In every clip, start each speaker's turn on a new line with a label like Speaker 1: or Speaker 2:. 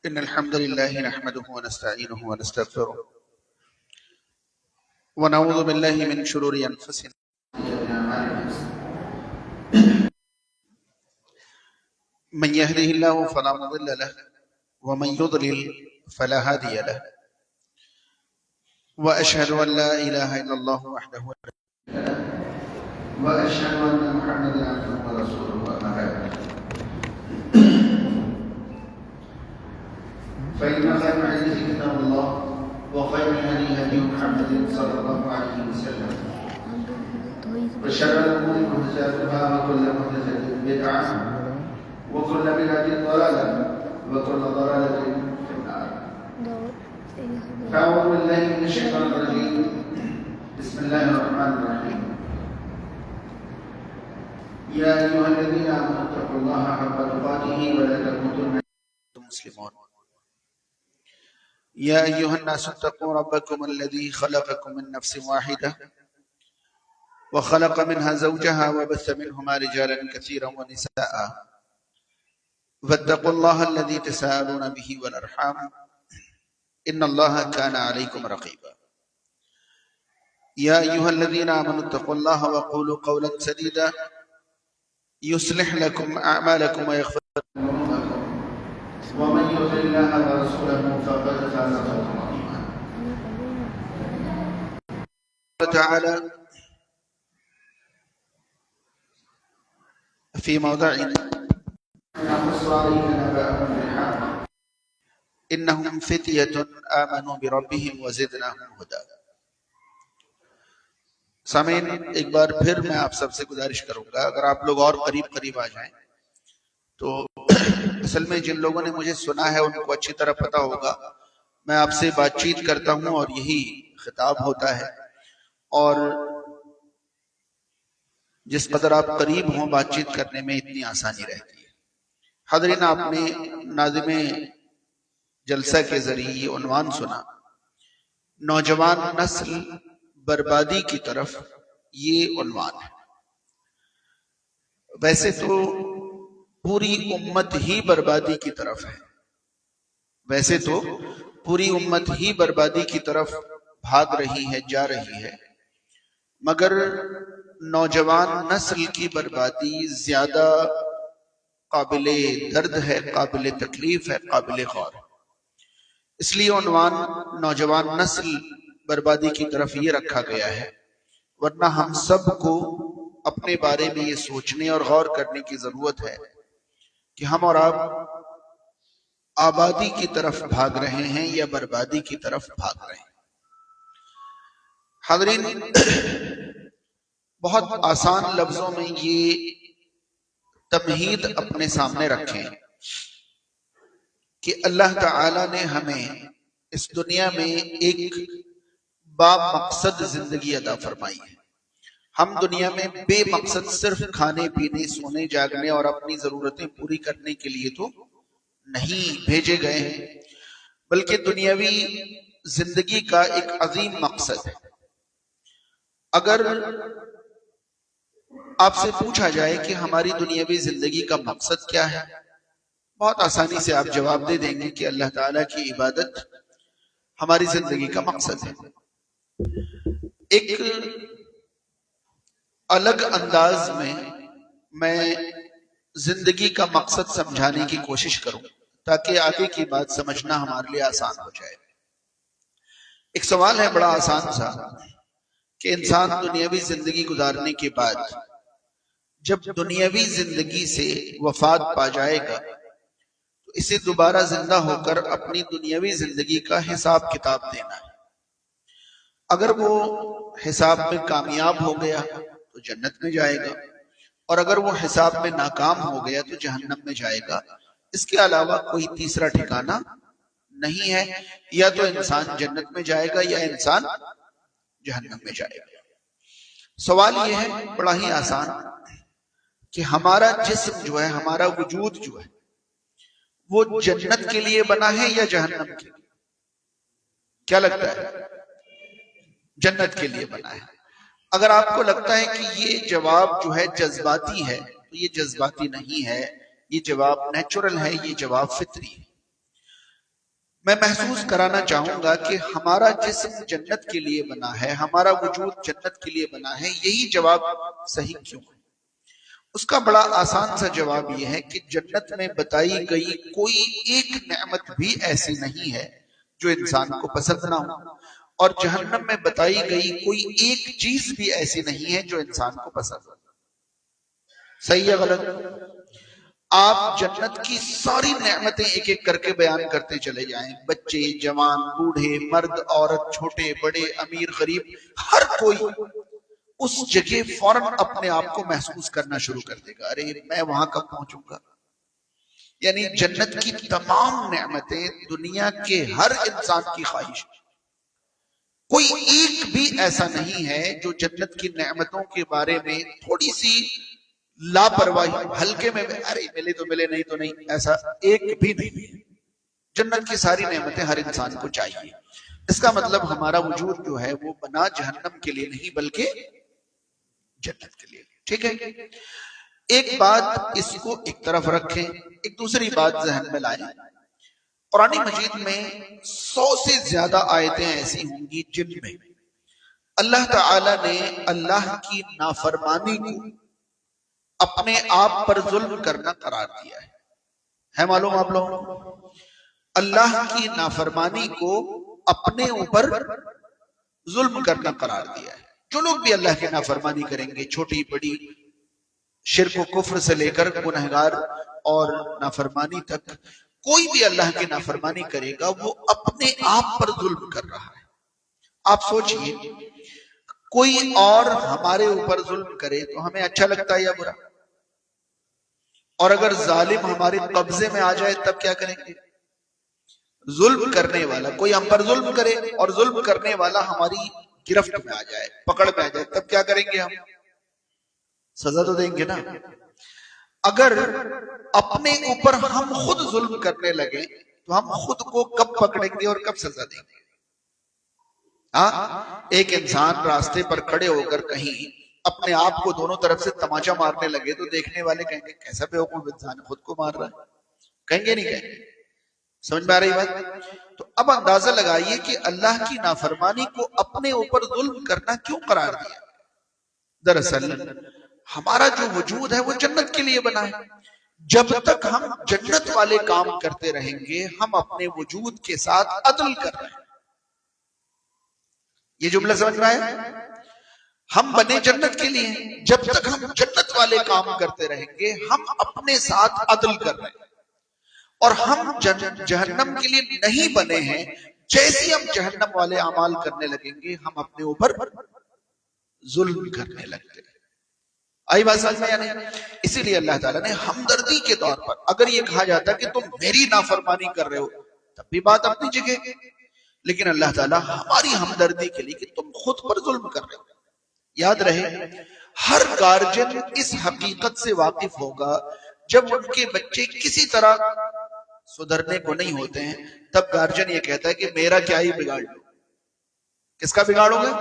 Speaker 1: إن الحمد لله نحمده ونستعينه ونستغفره ونعوذ بالله من شرور أنفسنا من يهده الله فلا مضل له ومن يضلل فلا هادي له وأشهد أن لا إله إلا الله وحده لا شريك له وأشهد أن محمدا عبده ورسوله أما بعد فإن خير الحديث كتاب الله وخير الهدي هدي محمد صلى الله عليه وسلم وشر الأمور محدثاتها وكل محدثة بدعة وكل بدعة ضلالة وكل ضلالة في النار. فأعوذ بالله من الشيطان الرجيم. بسم الله الرحمن الرحيم. يا أيها الذين آمنوا اتقوا الله حق تقاته ولا تموتن إلا وأنتم مسلمون. يا أيها الناس اتقوا ربكم الذي خلقكم من نفس واحدة وخلق منها زوجها وبث منهما رجالا كثيرا ونساء واتقوا الله الذي تساءلون به والأرحام إن الله كان عليكم رقيبا. يا أيها الذين آمنوا اتقوا الله وقولوا قولا سديدا يصلح لكم أعمالكم ويغفر لكم ذنوبكم ومن يطع الله ورسوله فقد فاز فوزا عظيما. قال تعالى في موضع نقص عليك نبأهم بالحق إنهم فتية آمنوا بربهم وزدناهم هدى. سامعین، ایک بار پھر میں آپ سب سے گزارش کروں گا اگر آپ لوگ اور قریب آ جائیں تو اصل میں جن لوگوں نے مجھے سنا ہے ان کو اچھی طرح پتا ہوگا میں آپ سے بات چیت کرتا ہوں اور یہی خطاب ہوتا ہے، اور جس قدر آپ قریب ہوں بات چیت کرنے میں اتنی آسانی رہتی ہے. حاضرین، آپ نے ناظم جلسہ کے ذریعے یہ عنوان سنا، نوجوان نسل بربادی کی طرف، یہ عنوان ہے. ویسے تو پوری امت ہی بربادی کی طرف ہے، ویسے تو پوری امت ہی بربادی کی طرف بھاگ رہی ہے، جا رہی ہے، مگر نوجوان نسل کی بربادی زیادہ قابل درد ہے، قابل تکلیف ہے، قابل غور ہے. اس لیے عنوان نوجوان نسل بربادی کی طرف یہ رکھا گیا ہے، ورنہ ہم سب کو اپنے بارے میں یہ سوچنے اور غور کرنے کی ضرورت ہے کہ ہم اور آپ آبادی کی طرف بھاگ رہے ہیں یا بربادی کی طرف بھاگ رہے ہیں. حاضرین، بہت آسان لفظوں میں یہ تمہید اپنے سامنے رکھیں کہ اللہ تعالی نے ہمیں اس دنیا میں ایک با مقصد زندگی عطا فرمائی ہے. ہم دنیا میں بے مقصد صرف کھانے پینے سونے جاگنے اور اپنی ضرورتیں پوری کرنے کے لیے تو نہیں بھیجے گئے ہیں، بلکہ دنیاوی زندگی کا ایک عظیم مقصد ہے. اگر آپ سے پوچھا جائے کہ ہماری دنیاوی زندگی کا مقصد کیا ہے، بہت آسانی سے آپ جواب دے دیں گے کہ اللہ تعالیٰ کی عبادت ہماری زندگی کا مقصد ہے. ایک الگ انداز میں زندگی کا مقصد سمجھانے کی کوشش کروں تاکہ آگے کی بات سمجھنا ہمارے لیے آسان ہو جائے. ایک سوال ہے بڑا آسان سا کہ انسان دنیاوی زندگی گزارنے کے بعد جب دنیاوی زندگی سے وفات پا جائے گا تو اسے دوبارہ زندہ ہو کر اپنی دنیاوی زندگی کا حساب کتاب دینا ہے. اگر وہ حساب میں کامیاب ہو گیا تو جنت میں جائے گا، اور اگر وہ حساب میں ناکام ہو گیا تو جہنم میں جائے گا. اس کے علاوہ کوئی تیسرا ٹھکانہ نہیں ہے. یا تو انسان جنت میں جائے گا یا انسان جہنم میں جائے گا. سوال یہ ہے بڑا ہی آسان کہ ہمارا جسم جو ہے، ہمارا وجود جو ہے، وہ جنت کے لیے بنا ہے یا جہنم کے لیے؟ کیا لگتا ہے؟ جنت کے لیے بنا ہے. اگر آپ کو لگتا ہے کہ یہ جواب جو ہے جذباتی ہے تو یہ جذباتی نہیں ہے، یہ جواب نیچرل ہے، یہ جواب فطری ہے. میں محسوس کرانا چاہوں گا کہ ہمارا جسم جنت کے لیے بنا ہے، ہمارا وجود جنت کے لیے بنا ہے، یہی جواب صحیح کیوں ہے؟ اس کا بڑا آسان سا جواب یہ ہے کہ جنت میں بتائی گئی کوئی ایک نعمت بھی ایسی نہیں ہے جو انسان کو پسند نہ ہو، اور جہنم میں بتائی گئی کوئی ایک چیز بھی ایسی نہیں ہے جو انسان کو پسند ہو۔ صحیح ہے غلط؟ آپ جنت کی ساری نعمتیں ایک ایک کر کے بیان کرتے چلے جائیں، بچے، جوان، بوڑھے، مرد، عورت، چھوٹے بڑے، امیر غریب، ہر کوئی اس جگہ فوراً اپنے آپ کو محسوس کرنا شروع کر دے گا، ارے میں وہاں کب پہنچوں گا؟ یعنی جنت کی تمام نعمتیں دنیا کے ہر انسان کی خواہش، کوئی ایک بھی ایسا نہیں ہے جو جنت کی نعمتوں کے بارے میں تھوڑی سی لاپرواہی، ہلکے میں ارے ملے تو ملے نہیں تو نہیں، ایسا ایک بھی نہیں۔ جنت کی ساری نعمتیں ہر انسان کو چاہیے۔ اس کا مطلب ہمارا وجود جو ہے وہ بنا جہنم کے لیے نہیں بلکہ جنت کے لیے، ٹھیک ہے؟ ایک بات اس کو ایک طرف رکھیں، ایک دوسری بات ذہن میں لائیں۔ قرآن مجید میں 100 سے زیادہ آیتیں ایسی ہوں گی جن میں اللہ تعالی نے اللہ کی نافرمانی کو اپنے آپ پر ظلم کرنا قرار دیا ہے معلوم آپ لوگوں کو؟ اللہ کی نافرمانی کو اپنے اوپر ظلم کرنا قرار دیا ہے۔ جو لوگ بھی اللہ کی نافرمانی کریں گے، چھوٹی بڑی، شرک و کفر سے لے کر گنہگار اور نافرمانی تک، کوئی بھی اللہ کی نافرمانی کرے گا وہ اپنے آپ پر ظلم کر رہا ہے۔ آپ سوچئے کوئی اور ہمارے اوپر ظلم کرے تو ہمیں اچھا لگتا ہے یا برا؟ اور اگر ظالم ہمارے قبضے میں آ جائے تب کیا کریں گے؟ ظلم کرنے والا کوئی ہم پر ظلم کرے اور ظلم کرنے والا ہماری گرفت میں آ جائے، پکڑ میں آ جائے، تب کیا کریں گے؟ ہم سزا تو دیں گے نا۔ اگر اپنے اوپر ہم خود ظلم کرنے لگیں تو ہم خود کو کب پکڑیں گے اور کب سزا دیں گے؟ ایک انسان راستے پر کھڑے ہو کر کہیں اپنے آپ کو دونوں طرف سے تماچا مارنے لگے تو دیکھنے والے کہیں گے کیسا بیوقوف انسان خود کو مار رہا ہے، کہیں گے نہیں کہیں گے؟ سمجھ میں آ رہی بات؟ تو اب اندازہ لگائیے کہ اللہ کی نافرمانی کو اپنے اوپر ظلم کرنا کیوں قرار دیا؟ دراصل ہمارا جو وجود ہے وہ جنت کے لیے بنا ہے۔ جب تک ہم جنت والے کام کرتے رہیں گے ہم اپنے وجود کے ساتھ عدل کر رہے ہیں۔ یہ جملہ سمجھ میں آیا؟ ہم بنے جنت کے لیے، جب تک ہم جنت والے کام کرتے رہیں گے ہم اپنے ساتھ عدل کر رہے ہیں، اور ہم جہنم کے لیے نہیں بنے ہیں، جیسے ہم جہنم والے اعمال کرنے لگیں گے ہم اپنے اوپر ظلم کرنے لگتے ہیں۔ آئی بات سمجھ میں یا نہیں؟ اسی لیے اللہ تعالیٰ نے ہمدردی کے طور پر اگر یہ کہا جاتا کہ تم میری نافرمانی کر رہے ہو تب بھی بات اپنی جگہ، لیکن اللہ تعالیٰ ہماری ہمدردی کے لیے کہ تم خود پر ظلم کر رہے ہو۔ یاد رہے ہر گارجن اس حقیقت سے واقف ہوگا جب ان کے بچے کسی طرح سدھرنے کو نہیں ہوتے ہیں تب گارجن یہ کہتا ہے کہ میرا کیا ہی بگاڑ لو۔ کس کا بگاڑو گے؟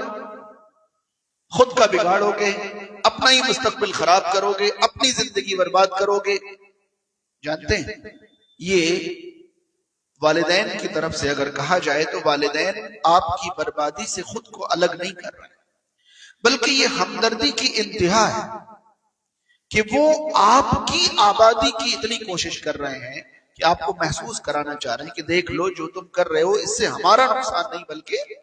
Speaker 1: خود کا بگاڑو گے، اپنا ہی مستقبل خراب کرو گے، اپنی زندگی برباد کرو گے۔ جانتے ہیں یہ والدین کی طرف سے اگر کہا جائے تو والدین آپ کی بربادی سے خود کو الگ نہیں کر رہے، بلکہ یہ ہمدردی کی انتہا ہے کہ وہ آپ کی آبادی کی اتنی کوشش کر رہے ہیں کہ آپ کو محسوس کرانا چاہ رہے ہیں کہ دیکھ لو جو تم کر رہے ہو اس سے ہمارا نقصان نہیں بلکہ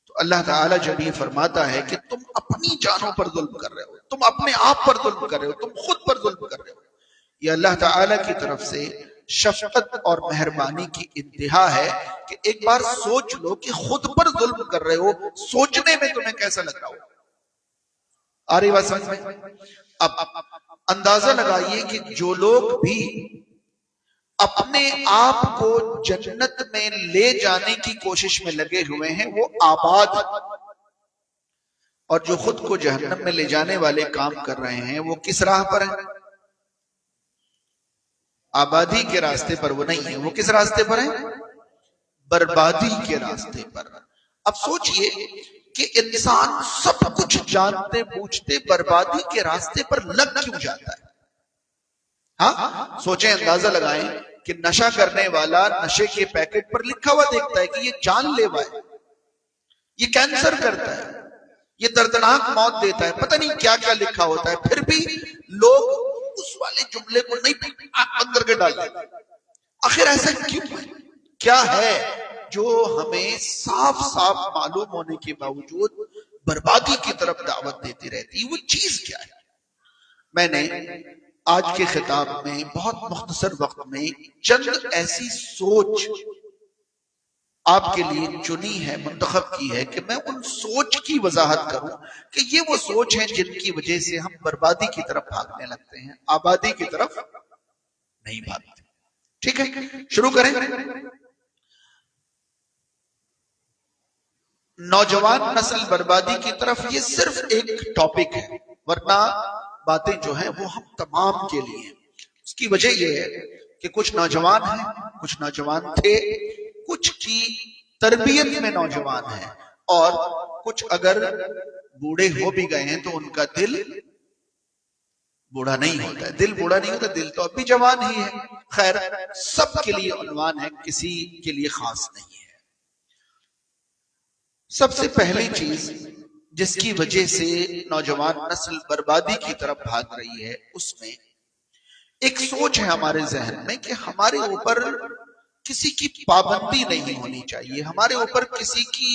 Speaker 1: تو اللہ تعالیٰ جب یہ فرماتا ہے کہ تم اپنی جانوں پر ظلم کر رہے ہو، تم اپنے آپ پر ظلم کر رہے ہو، تم خود پر ظلم کر رہے ہو، یہ اللہ تعالیٰ کی طرف سے شفقت اور مہربانی کی انتہا ہے کہ ایک بار سوچ لو کہ خود پر ظلم کر رہے ہو، سوچنے میں تمہیں کیسا لگ رہا ہو۔ آ رہی بات سمجھ میں؟ اب اندازہ لگائیے کہ جو لوگ بھی اپنے آپ کو جنت میں لے جانے کی کوشش میں لگے ہوئے ہیں وہ آباد، اور جو خود کو جہنم میں لے جانے والے کام کر رہے ہیں وہ کس راہ پر ہیں؟ آبادی کے راستے پر وہ نہیں ہے، وہ کس راستے پر ہیں؟ بربادی کے راستے پر۔ اب سوچئے کہ انسان سب کچھ جانتے بوجھتے بربادی کے راستے پر لگ کیوں جاتا ہے؟ ہاں سوچیں، اندازہ لگائیں کہ نشہ کرنے والا نشے کے پیکٹ پر لکھا ہوا دیکھتا ہے کہ یہ جان لیوا ہے، یہ کینسر کرتا ہے، یہ دردناک موت دیتا ہے، پتہ نہیں کیا کیا لکھا ہوتا ہے، پھر بھی لوگ اس والے جملے کو نہیں اندر کے ڈال دیتے۔ آخر ایسا کیوں ہے؟ کیا ہے جو ہمیں صاف صاف معلوم ہونے کے باوجود بربادی کی طرف دعوت دیتی رہتی ہے؟ وہ چیز کیا ہے؟ میں نے آج کے خطاب میں بہت مختصر وقت میں چند ایسی سوچ آپ کے لیے چنی ہے، منتخب کی ہے کہ میں ان سوچ کی وضاحت کروں کہ یہ وہ سوچ ہیں جن کی وجہ سے ہم بربادی کی طرف بھاگنے لگتے ہیں، آبادی کی طرف نہیں بھاگتے۔ ٹھیک ہے، شروع کریں۔ نوجوان نسل بربادی کی طرف یہ صرف ایک ٹاپک ہے، ورنہ باتیں جو ہیں وہ ہم تمام کے لیے ہیں۔ اس کی وجہ یہ ہے کہ کچھ نوجوان ہیں، کچھ نوجوان تھے، کچھ کی تربیت میں نوجوان ہیں، اور کچھ اگر بوڑھے ہو بھی گئے ہیں تو ان کا دل بوڑھا نہیں ہوتا ہے۔ دل بوڑھا نہیں ہوتا، دل تو اب بھی جوان ہی ہے۔ خیر، سب کے لیے عنوان ہے، کسی کے لیے خاص نہیں ہے۔ سب سے پہلی چیز جس کی وجہ سے نوجوان نسل بربادی کی طرف بھاگ رہی ہے، اس میں ایک سوچ ہے ہمارے ذہن میں کہ ہمارے اوپر کسی کی پابندی نہیں ہونی چاہیے، ہمارے اوپر کسی کی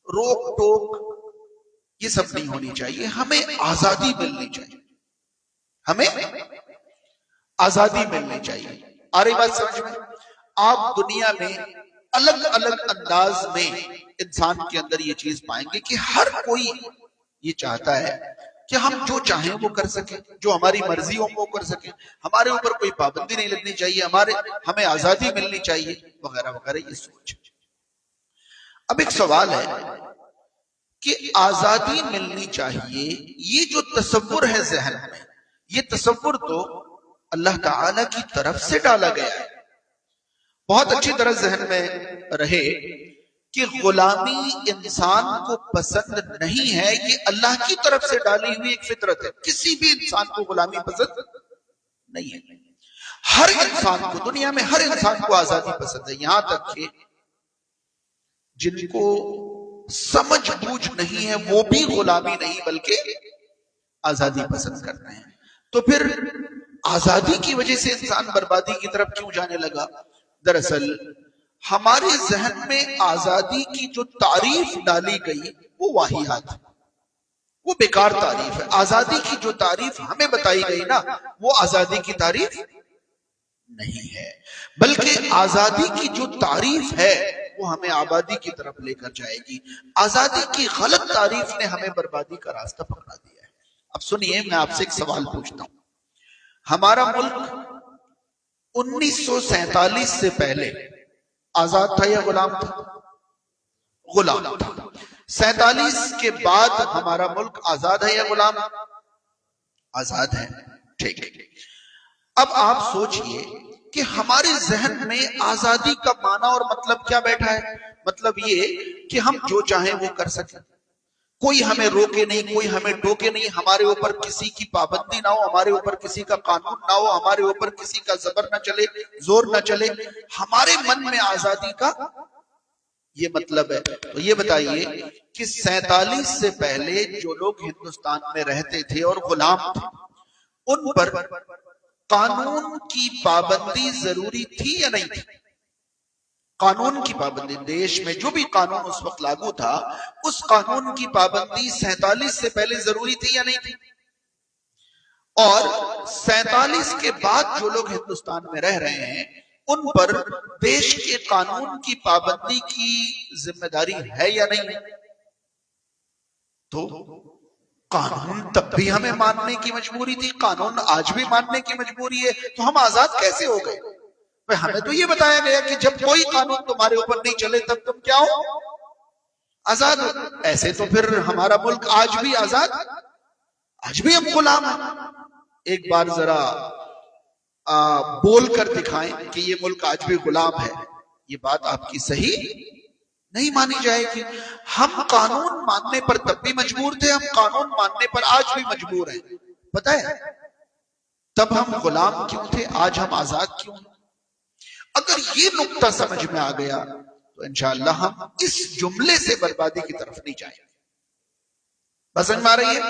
Speaker 1: روک ٹوک یہ سب نہیں ہونی چاہیے، ہمیں آزادی ملنی چاہیے، ہمیں آزادی ملنی چاہیے۔ آ رہی بات سمجھ میں؟ آپ دنیا میں الگ الگ انداز میں انسان کے اندر یہ چیز پائیں گے کہ ہر کوئی یہ چاہتا ہے کہ ہم جو چاہیں وہ کر سکیں، جو ہماری مرضی ہو وہ کر سکیں، ہمارے اوپر کوئی پابندی نہیں لگنی چاہیے، ہمیں آزادی ملنی چاہیے، وغیرہ وغیرہ، یہ سوچ۔ اب ایک سوال ہے کہ آزادی ملنی چاہیے، یہ جو تصور ہے ذہن میں، یہ تصور تو اللہ تعالی کی طرف سے ڈالا گیا ہے۔ بہت اچھی طرح ذہن میں رہے کہ غلامی انسان کو پسند نہیں ہے، یہ اللہ کی طرف سے ڈالی ہوئی ایک فطرت ہے۔ کسی بھی انسان کو غلامی پسند نہیں ہے۔ ہر انسان کو، دنیا میں ہر انسان کو آزادی پسند ہے، یہاں تک کہ جن کو سمجھ بوجھ نہیں ہے وہ بھی غلامی نہیں بلکہ آزادی پسند کرتے ہیں۔ تو پھر آزادی کی وجہ سے انسان بربادی کی طرف کیوں جانے لگا؟ دراصل ہمارے ذہن میں آزادی کی جو تعریف ڈالی گئی وہ واہیات، وہ بیکار تعریف ہے۔ آزادی کی جو تعریف ہمیں بتائی گئی نا، وہ آزادی کی تعریف نہیں ہے، بلکہ آزادی کی جو تعریف ہے وہ ہمیں آبادی کی طرف لے کر جائے گی۔ آزادی کی غلط تعریف نے ہمیں بربادی کا راستہ پکڑا دیا ہے۔ اب سنیے، میں آپ سے ایک سوال پوچھتا ہوں۔ ہمارا ملک 1947 سے پہلے آزاد تھا یا غلام تھا؟ غلام تھا۔ 47 کے بعد ہمارا ملک آزاد ہے یا غلام؟ آزاد ہے۔ ٹھیک ہے، اب آپ سوچئے کہ ہمارے ذہن میں آزادی کا معنی اور مطلب کیا بیٹھا ہے؟ مطلب یہ کہ ہم جو چاہیں وہ کر سکیں، کوئی ہمیں روکے نہیں، کوئی ہمیں ٹوکے نہیں، ہمارے اوپر کسی کی پابندی نہ ہو، ہمارے اوپر کسی کا قانون نہ ہو، ہمارے اوپر کسی کا زبر نہ چلے، زور نہ چلے، ہمارے من میں آزادی کا یہ مطلب ہے۔ تو یہ بتائیے کہ 47 سے پہلے جو لوگ ہندوستان میں رہتے تھے اور غلام تھے، ان پر قانون کی پابندی ضروری تھی یا نہیں تھی؟ قانون کی پابندی، دیش میں جو بھی قانون اس وقت لاگو تھا، اس قانون کی پابندی 47 سے پہلے ضروری تھی یا نہیں تھی؟ اور 47 کے بعد جو لوگ ہندوستان میں رہ رہے ہیں، ان پر دیش کے قانون کی پابندی کی ذمہ داری ہے یا نہیں؟ تو قانون تب بھی ہمیں ماننے کی مجبوری تھی، قانون آج بھی ماننے کی مجبوری ہے، تو ہم آزاد کیسے ہو گئے؟ ہمیں تو یہ بتایا گیا کہ جب کوئی قانون تمہارے اوپر نہیں چلے تب تم کیا ہو؟ آزاد ہو۔ ایسے تو پھر ہمارا ملک آج بھی آزاد، آج بھی ہم غلام ہیں۔ ایک بار ذرا بول کر دکھائیں کہ یہ ملک آج بھی غلام ہے، یہ بات آپ کی صحیح نہیں مانی جائے گی۔ ہم قانون ماننے پر تب بھی مجبور تھے، ہم قانون ماننے پر آج بھی مجبور ہیں۔ پتہ ہے تب ہم غلام کیوں تھے، آج ہم آزاد کیوں ہیں؟ اگر یہ نقطہ سمجھ میں آ گیا تو انشاءاللہ ہم اس جملے سے بربادی کی طرف نہیں جائیں گے. بس سمجھ میں آ رہی ہے؟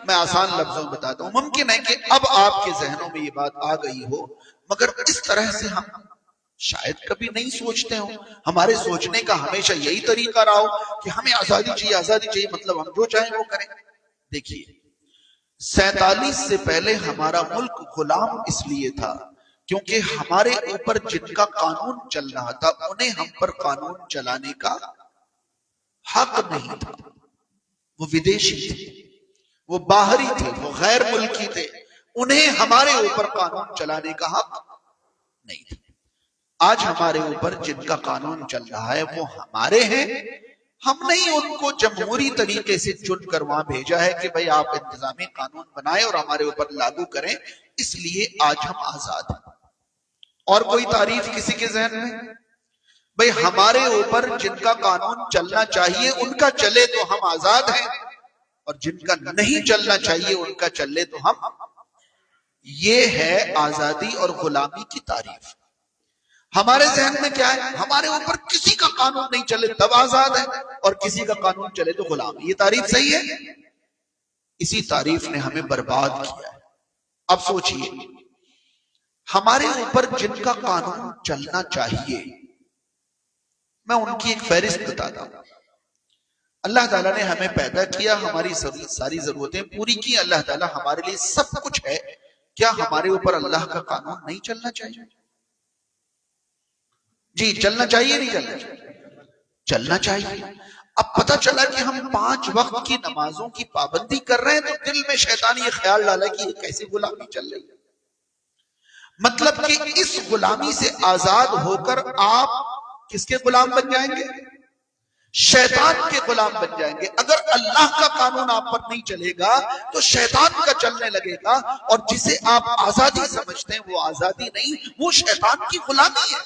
Speaker 1: میں آسان لفظوں میں بتاتا ہوں. ممکن ہے کہ اب آپ کے ذہنوں میں یہ بات آ گئی ہو، مگر اس طرح سے ہم شاید کبھی نہیں سوچتے ہوں. ہمارے سوچنے کا ہمیشہ یہی طریقہ رہا ہو کہ ہمیں آزادی چاہیے، آزادی چاہیے، مطلب ہم جو چاہیں وہ کریں. دیکھیے، 47 سے پہلے ہمارا ملک غلام اس لیے تھا کیونکہ ہمارے اوپر جن کا قانون چل رہا تھا انہیں ہم پر قانون چلانے کا حق نہیں تھا. وہ ودیشی تھے، وہ باہری تھے، وہ غیر ملکی تھے، انہیں ہمارے اوپر قانون چلانے کا حق نہیں تھا. آج ہمارے اوپر جن کا قانون چل رہا ہے وہ ہمارے ہیں. ہم نہیں ان کو جمہوری طریقے سے چن کر وہاں بھیجا ہے کہ بھئی آپ انتظامی قانون بنائیں اور ہمارے اوپر لاگو کریں، اس لیے آج ہم آزاد ہیں. اور کوئی تعریف کسی کے ذہن میں؟ بھئی ہمارے اوپر جن کا قانون چلنا چاہیے ان کا چلے تو ہم آزاد ہیں، اور جن کا نہیں چلنا چاہیے ان کا چلے تو ہم. یہ ہے آزادی اور غلامی کی تعریف. ہمارے ذہن میں کیا ہے؟ ہمارے اوپر کسی کا قانون نہیں چلے تب آزاد ہے، اور کسی کا قانون چلے تو غلام. یہ تعریف صحیح ہے؟ اسی تعریف نے ہمیں برباد کیا ہے. اب سوچئے، ہمارے اوپر جن کا قانون چلنا چاہیے، میں ان کی ایک فہرست بتاتا ہوں. اللہ تعالیٰ نے ہمیں پیدا کیا، ہماری ساری ضرورتیں پوری کی، اللہ تعالیٰ ہمارے لیے سب کچھ ہے. کیا ہمارے اوپر اللہ کا قانون نہیں چلنا چاہیے؟ جی چلنا چاہیے نہیں چلنا چاہیے؟ چلنا چاہیے. اب پتہ چلا کہ ہم 5 وقت کی نمازوں کی پابندی کر رہے ہیں تو دل میں شیطان یہ خیال ڈالا کہ یہ کیسی غلامی چل رہی ہے. مطلب کہ اس غلامی سے آزاد ہو کر آپ کس کے غلام بن جائیں گے؟ شیطان کے غلام بن جائیں گے. اگر اللہ کا قانون آپ پر نہیں چلے گا تو شیطان کا چلنے لگے گا، اور جسے آپ آزادی سمجھتے ہیں وہ آزادی نہیں، وہ شیطان کی غلامی ہے،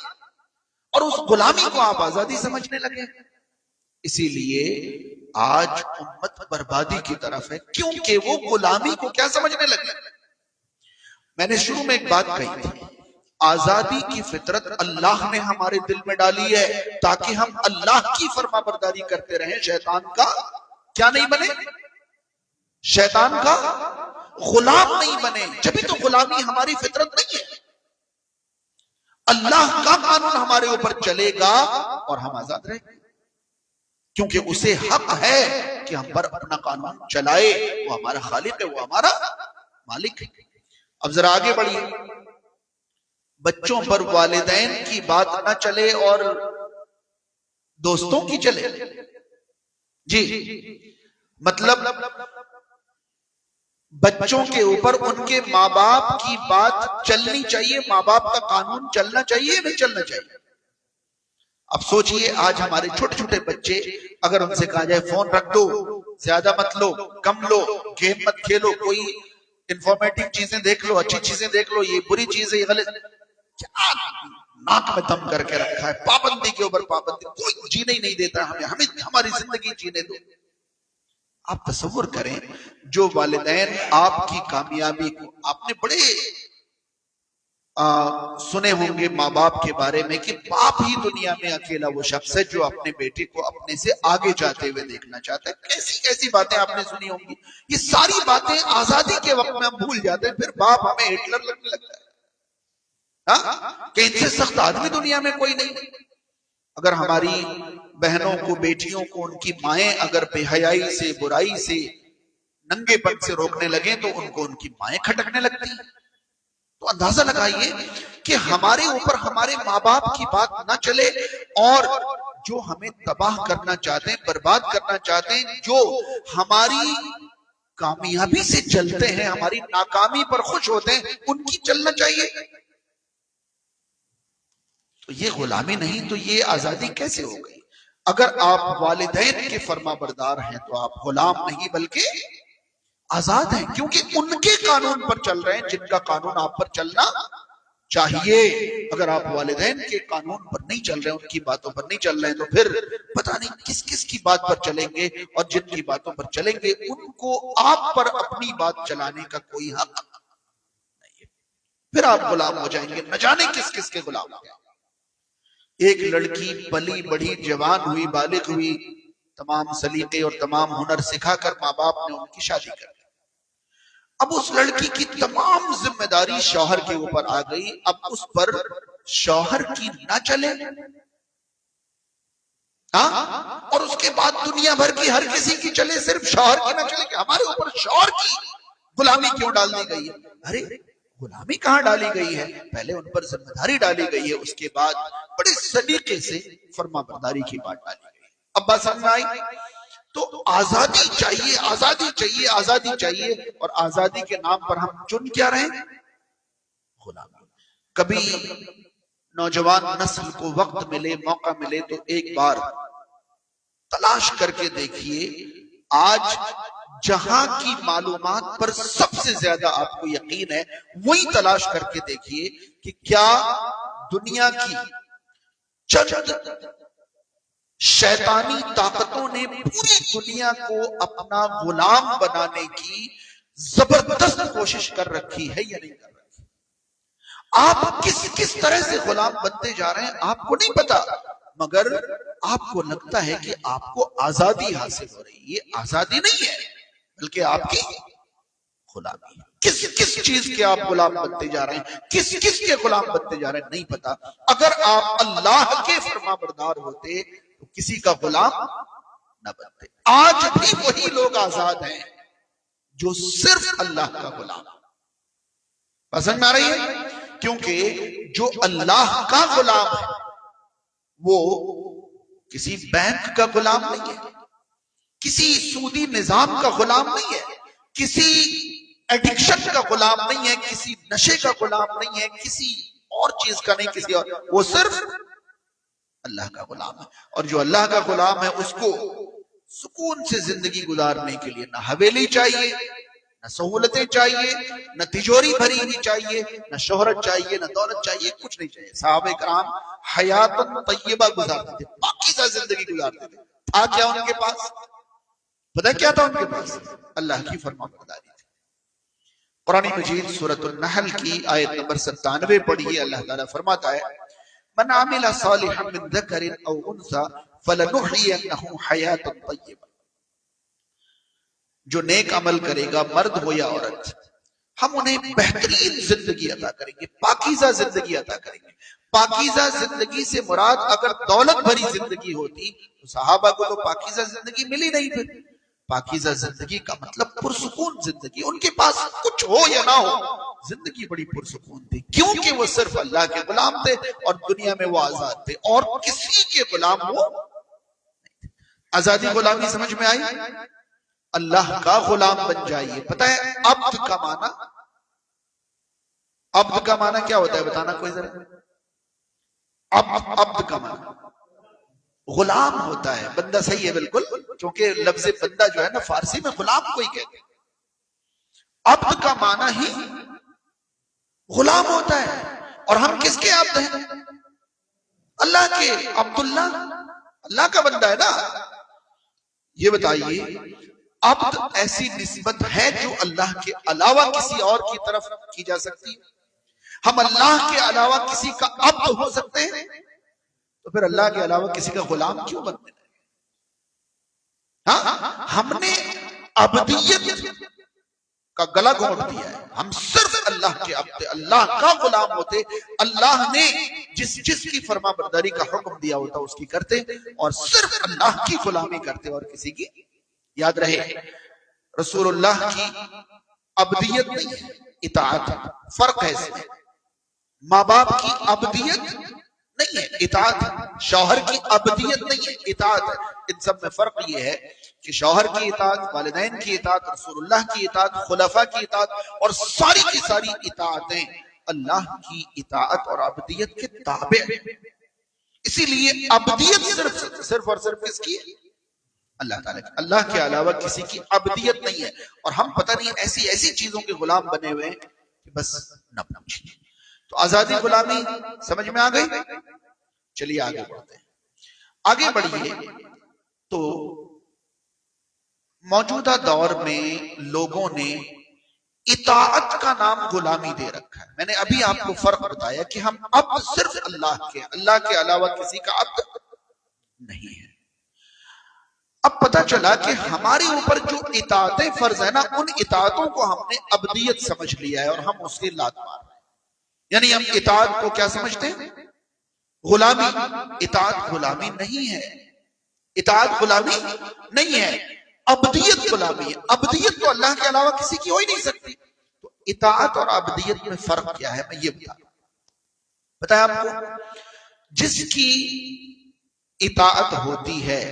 Speaker 1: اور اس غلامی کو آپ آزادی سمجھنے لگے. اسی لیے آج امت بربادی کی طرف ہے کیونکہ وہ غلامی کو کیا سمجھنے لگے. میں نے شروع میں ایک بات کہی تھی، آزادی کی فطرت اللہ نے ہمارے دل میں ڈالی ہے تاکہ ہم اللہ کی فرما برداری کرتے رہیں، شیطان کا کیا نہیں بنے؟ شیطان کا غلام نہیں بنے. جبھی تو غلامی ہماری فطرت نہیں ہے. اللہ کا قانون ہمارے اوپر چلے گا اور ہم آزاد رہیں گے، کیونکہ اسے حق ہے کہ ہم پر اپنا قانون چلائے. وہ ہمارا خالق ہے، وہ ہمارا مالک ہے. اب ذرا آگے بڑھیے. بچوں پر والدین کی بات نہ چلے اور دوستوں کی چلے. جی مطلب بچوں کے اوپر ان کے ماں باپ کی بات چلنی چاہیے، ماں باپ کا قانون چلنا چاہیے نہیں چلنا چاہیے. اب سوچئے آج ہمارے چھوٹے چھوٹے بچے اگر ان سے کہا جائے فون رکھ دو، زیادہ مت لو، کم لو، گیم مت کھیلو، کوئی انفارمیٹو چیزیں دیکھ لو، اچھی چیزیں دیکھ لو، یہ بری چیزیں، یہ غلط، کیا ناک میں دم کر کے رکھا ہے. پابندی کے اوپر پابندی، کوئی جینے ہی نہیں دیتا ہمیں ہماری زندگی جینے دو. آپ تصور کریں جو والدین آپ کی کامیابی کو، آپ نے بڑے سنے ہوں گے ماں باپ کے بارے میں کہ باپ ہی دنیا میں اکیلا وہ شخص ہے جو اپنے بیٹے کو اپنے سے آگے جاتے ہوئے دیکھنا چاہتا ہے. کیسی کیسی باتیں آپ نے سنی ہوں گی. یہ ساری باتیں آزادی کے وقت میں ہم بھول جاتے ہیں، پھر باپ ہمیں ہٹلر لگنے لگتا ہے کہ ان سے سخت آدمی دنیا میں کوئی نہیں. اگر ہماری بہنوں کو، بیٹیوں کو، ان کی مائیں اگر بے حیائی سے، برائی سے، ننگے پن سے روکنے لگیں تو ان کو ان کی مائیں کھٹکنے لگتی ہیں. تو اندازہ لگائیے کہ ہمارے اوپر ہمارے ماں باپ کی بات نہ چلے، اور جو ہمیں تباہ کرنا چاہتے ہیں، برباد کرنا چاہتے ہیں، جو ہماری کامیابی سے چلتے ہیں، ہماری ناکامی پر خوش ہوتے ہیں، ان کی چلنا چاہیے. تو یہ غلامی نہیں تو یہ آزادی کیسے ہو گئی؟ اگر آپ والدین کے فرما بردار ہیں تو آپ غلام نہیں بلکہ آزاد ہیں، کیونکہ ان کے قانون پر چل رہے ہیں جن کا قانون آپ پر چلنا چاہیے. اگر آپ والدین کے قانون پر نہیں چل رہے ہیں، ان کی باتوں پر نہیں چل رہے ہیں، تو پھر پتہ نہیں کس کس کی بات پر چلیں گے، اور جن کی باتوں پر چلیں گے ان کو آپ پر اپنی بات چلانے کا کوئی حق نہیں ہے. پھر آپ غلام ہو جائیں گے، نہ جانے کس کس کے غلام ہو. ایک لڑکی پلی بڑھی جوان ہوئی بالغ ہوئی، تمام سلیقے اور تمام ہنر سکھا کر ماں باپ نے ان کی شادی کر دی۔ اب اس لڑکی کی تمام ذمہ داری شوہر کے اوپر آ گئی، اب اس پر شوہر کی نہ چلے، ہاں، اور اس کے بعد دنیا بھر کی ہر کسی کی چلے، صرف شوہر کی نہ چلے کہ ہمارے اوپر شوہر کی غلامی کیوں ڈال دی گئی ہے؟ ارے غلامی کہاں ڈالی گئی ہے؟ پہلے ان پر ذمہ داری ڈالی گئی ہے، اس کے بعد بڑے سلیقے سے فرما برداری کی بات ڈالی گئی۔ اب بات سمجھ میں آئی؟ تو آزادی چاہیے، آزادی چاہیے، آزادی چاہیے، اور آزادی کے نام پر ہم چن کیا رہے ہیں؟ غلامی۔ کبھی نوجوان نسل کو وقت ملے، موقع ملے تو ایک بار تلاش کر کے دیکھیے، آج جہاں کی معلومات پر سب سے زیادہ آپ کو یقین ہے، وہی تلاش کر کے دیکھیے کہ کیا دنیا کی چند شیطانی طاقتوں نے پوری دنیا کو اپنا غلام بنانے کی زبردست کوشش کر رکھی ہے یا نہیں کر رکھی؟ آپ کس طرح سے غلام بنتے جا رہے ہیں آپ کو نہیں پتا، مگر آپ کو لگتا ہے کہ آپ کو آزادی حاصل ہو رہی ہے۔ یہ آزادی نہیں ہے بلکہ آپ کی غلامی۔ کس چیز کے آپ غلام بنتے جا رہے ہیں، کس کے غلام بنتے جا رہے ہیں نہیں پتا۔ اگر آپ اللہ کے فرما بردار ہوتے تو کسی کا غلام نہ بنتے۔ آج بھی وہی لوگ آزاد ہیں جو صرف اللہ کا غلام۔ پسند آ رہی ہے؟ کیونکہ جو اللہ کا غلام ہے وہ کسی بینک کا غلام نہیں ہے، کسی سودی نظام کا غلام نہیں ہے، کسی ایڈکشن کا غلام نہیں ہے، کسی نشے کا غلام نہیں ہے، کسی اور چیز کا نہیں، کسی اور، وہ صرف اللہ کا غلام ہے۔ اور جو اللہ کا غلام ہے اس کو سکون سے زندگی گزارنے کے لیے نہ حویلی چاہیے، نہ سہولتیں چاہیے، نہ تجوری بھری ہوئی چاہیے، نہ شہرت چاہیے، نہ دولت چاہیے، کچھ نہیں چاہیے۔ صحابہ کرام حیات طیبہ گزارتے تھے، پاکیزہ زندگی گزارتے تھے۔ تھا کیا ان کے پاس؟ پتہ کیا تھا ان کے پاس؟ اللہ کی فرما برداری تھی۔ قرآن مجید سورۃ النحل کی آیت نمبر 97 پڑھیے، اللہ تعالیٰ فرماتا ہے من عمل صالحا من ذکر او انثى فلنحيينه حیاتا طیبہ، جو نیک عمل کرے گا مرد ہو یا عورت، ہم انہیں بہترین زندگی عطا کریں گے، پاکیزہ زندگی عطا کریں گے۔ پاکیزہ زندگی سے مراد اگر دولت بھری زندگی ہوتی تو صحابہ کو تو پاکیزہ زندگی ملی نہیں۔ پھر پاکیزہ زندگی کا مطلب پرسکون زندگی، ان کے پاس کچھ ہو یا نہ ہو زندگی بڑی پرسکون تھی، کیونکہ وہ صرف اللہ کے غلام تھے اور دنیا میں وہ آزاد تھے اور کسی کے غلام وہ آزادی غلامی سمجھ میں آئی؟ اللہ کا غلام بن جائیے۔ پتہ ہے عبد کا معنی، عبد کا معنی کیا ہوتا ہے بتانا کوئی ذرا؟ عبد کا معنی غلام ہوتا ہے، بندہ صحیح ہے بالکل، کیونکہ لفظ بندہ جو ہے نا فارسی میں غلام کو ہی کہتے ہیں۔ عبد کا معنی ہی غلام ہوتا ہے، اور ہم کس کے عبد ہیں؟ اللہ کے۔ عبداللہ اللہ کا بندہ ہے نا۔ یہ بتائیے عبد ایسی نسبت ہے جو اللہ کے علاوہ کسی اور کی طرف کی جا سکتی ہے؟ ہم اللہ کے علاوہ کسی کا عبد ہو سکتے ہیں؟ تو پھر اللہ کے علاوہ کسی کا غلام کیوں بنتے ہیں؟ ہاں، ہم نے عبدیت کا گلا گھونٹ دیا ہے، ہم صرف اللہ کے عبد، اللہ کا غلام ہوتے، اللہ نے جس کی فرما برداری کا حکم دیا ہوتا اس کی کرتے، اور صرف اللہ کی غلامی کرتے اور کسی کی۔ یاد رہے رسول اللہ کی عبدیت نہیں ہے، اطاعت ہے، فرق ہے اس میں۔ ماں باپ کی عبدیت نہیں ہے، اطاعت ہے۔ شوہر کی عبدیت نہیں ہے، اطاعت ہے۔ ان سب میں فرق یہ ہے کہ شوہر کی اطاعت، والدین کی اطاعت، رسول اللہ کی اطاعت، خلفاء کی اطاعت، اور ساری کی ساری اطاعتیں اللہ کی اطاعت اور عبدیت کے تابع ہیں۔ اسی لیے عبدیت صرف اور صرف کس کی؟ اللہ تعالیٰ کی۔ اللہ کے علاوہ کسی کی عبدیت نہیں ہے، اور ہم پتہ نہیں ایسی چیزوں کے غلام بنے ہوئے ہیں کہ بس نہ پوچھیے۔ تو آزادی غلامی سمجھ میں آ گئی؟ چلیے آگے بڑھتے ہیں۔ آگے بڑھیے تو موجودہ دور میں لوگوں نے اطاعت کا نام غلامی دے رکھا ہے. میں نے ابھی آپ کو فرق بتایا کہ ہم اب صرف اللہ کے علاوہ کسی کا عبد نہیں ہے. اب پتا چلا کہ ہمارے اوپر جو اطاعتیں فرض ہے نا، ان اطاعتوں کو ہم نے عبدیت سمجھ لیا ہے اور ہم اس کے لات مار رہے ہیں. یعنی ہم اطاعت کو کیا سمجھتے ہیں؟ غلامی. اطاعت غلامی نہیں ہے. اطاعت غلامی نہیں ہے، عبدیت غلامی ہے. عبدیت تو اللہ کے علاوہ کسی کی ہو ہی نہیں سکتی. تو اطاعت اور عبدیت میں فرق کیا ہے میں یہ بتایا آپ کو. جس کی اطاعت ہوتی ہے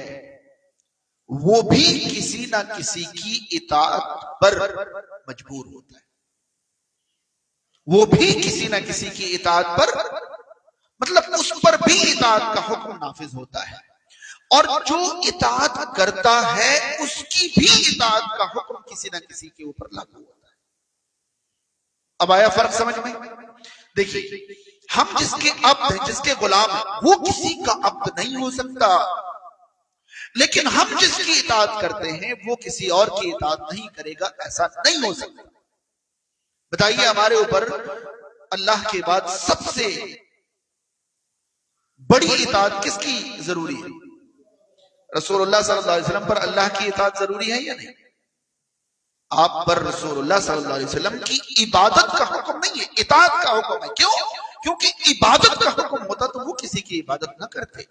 Speaker 1: وہ بھی کسی نہ کسی کی اطاعت پر مجبور ہوتا ہے. وہ بھی کسی نہ کسی کی اطاعت پر، مطلب اس پر بھی اطاعت کا حکم نافذ ہوتا ہے، اور جو اطاعت کرتا ہے اس کی بھی اطاعت کا حکم کسی نہ کسی کے اوپر لاگو ہوتا ہے. اب آیا فرق سمجھ میں؟ دیکھیے، ہم جس کے عبد ہیں، جس کے غلام ہیں، وہ کسی کا عبد نہیں ہو سکتا. لیکن ہم جس کی اطاعت کرتے ہیں وہ کسی اور کی اطاعت نہیں کرے گا، ایسا نہیں ہو سکتا. بتائیے ہمارے اوپر اللہ کے بعد سب سے بڑی اطاعت کس کی ضروری ہے؟ رسول اللہ صلی اللہ علیہ وسلم پر اللہ کی اطاعت ضروری ہے یا نہیں؟ آپ پر رسول اللہ صلی اللہ علیہ وسلم کی عبادت کا حکم نہیں ہے، اطاعت کا حکم ہے. کیوں؟ کیونکہ عبادت کا حکم ہوتا تو وہ کسی کی عبادت نہ کرتے.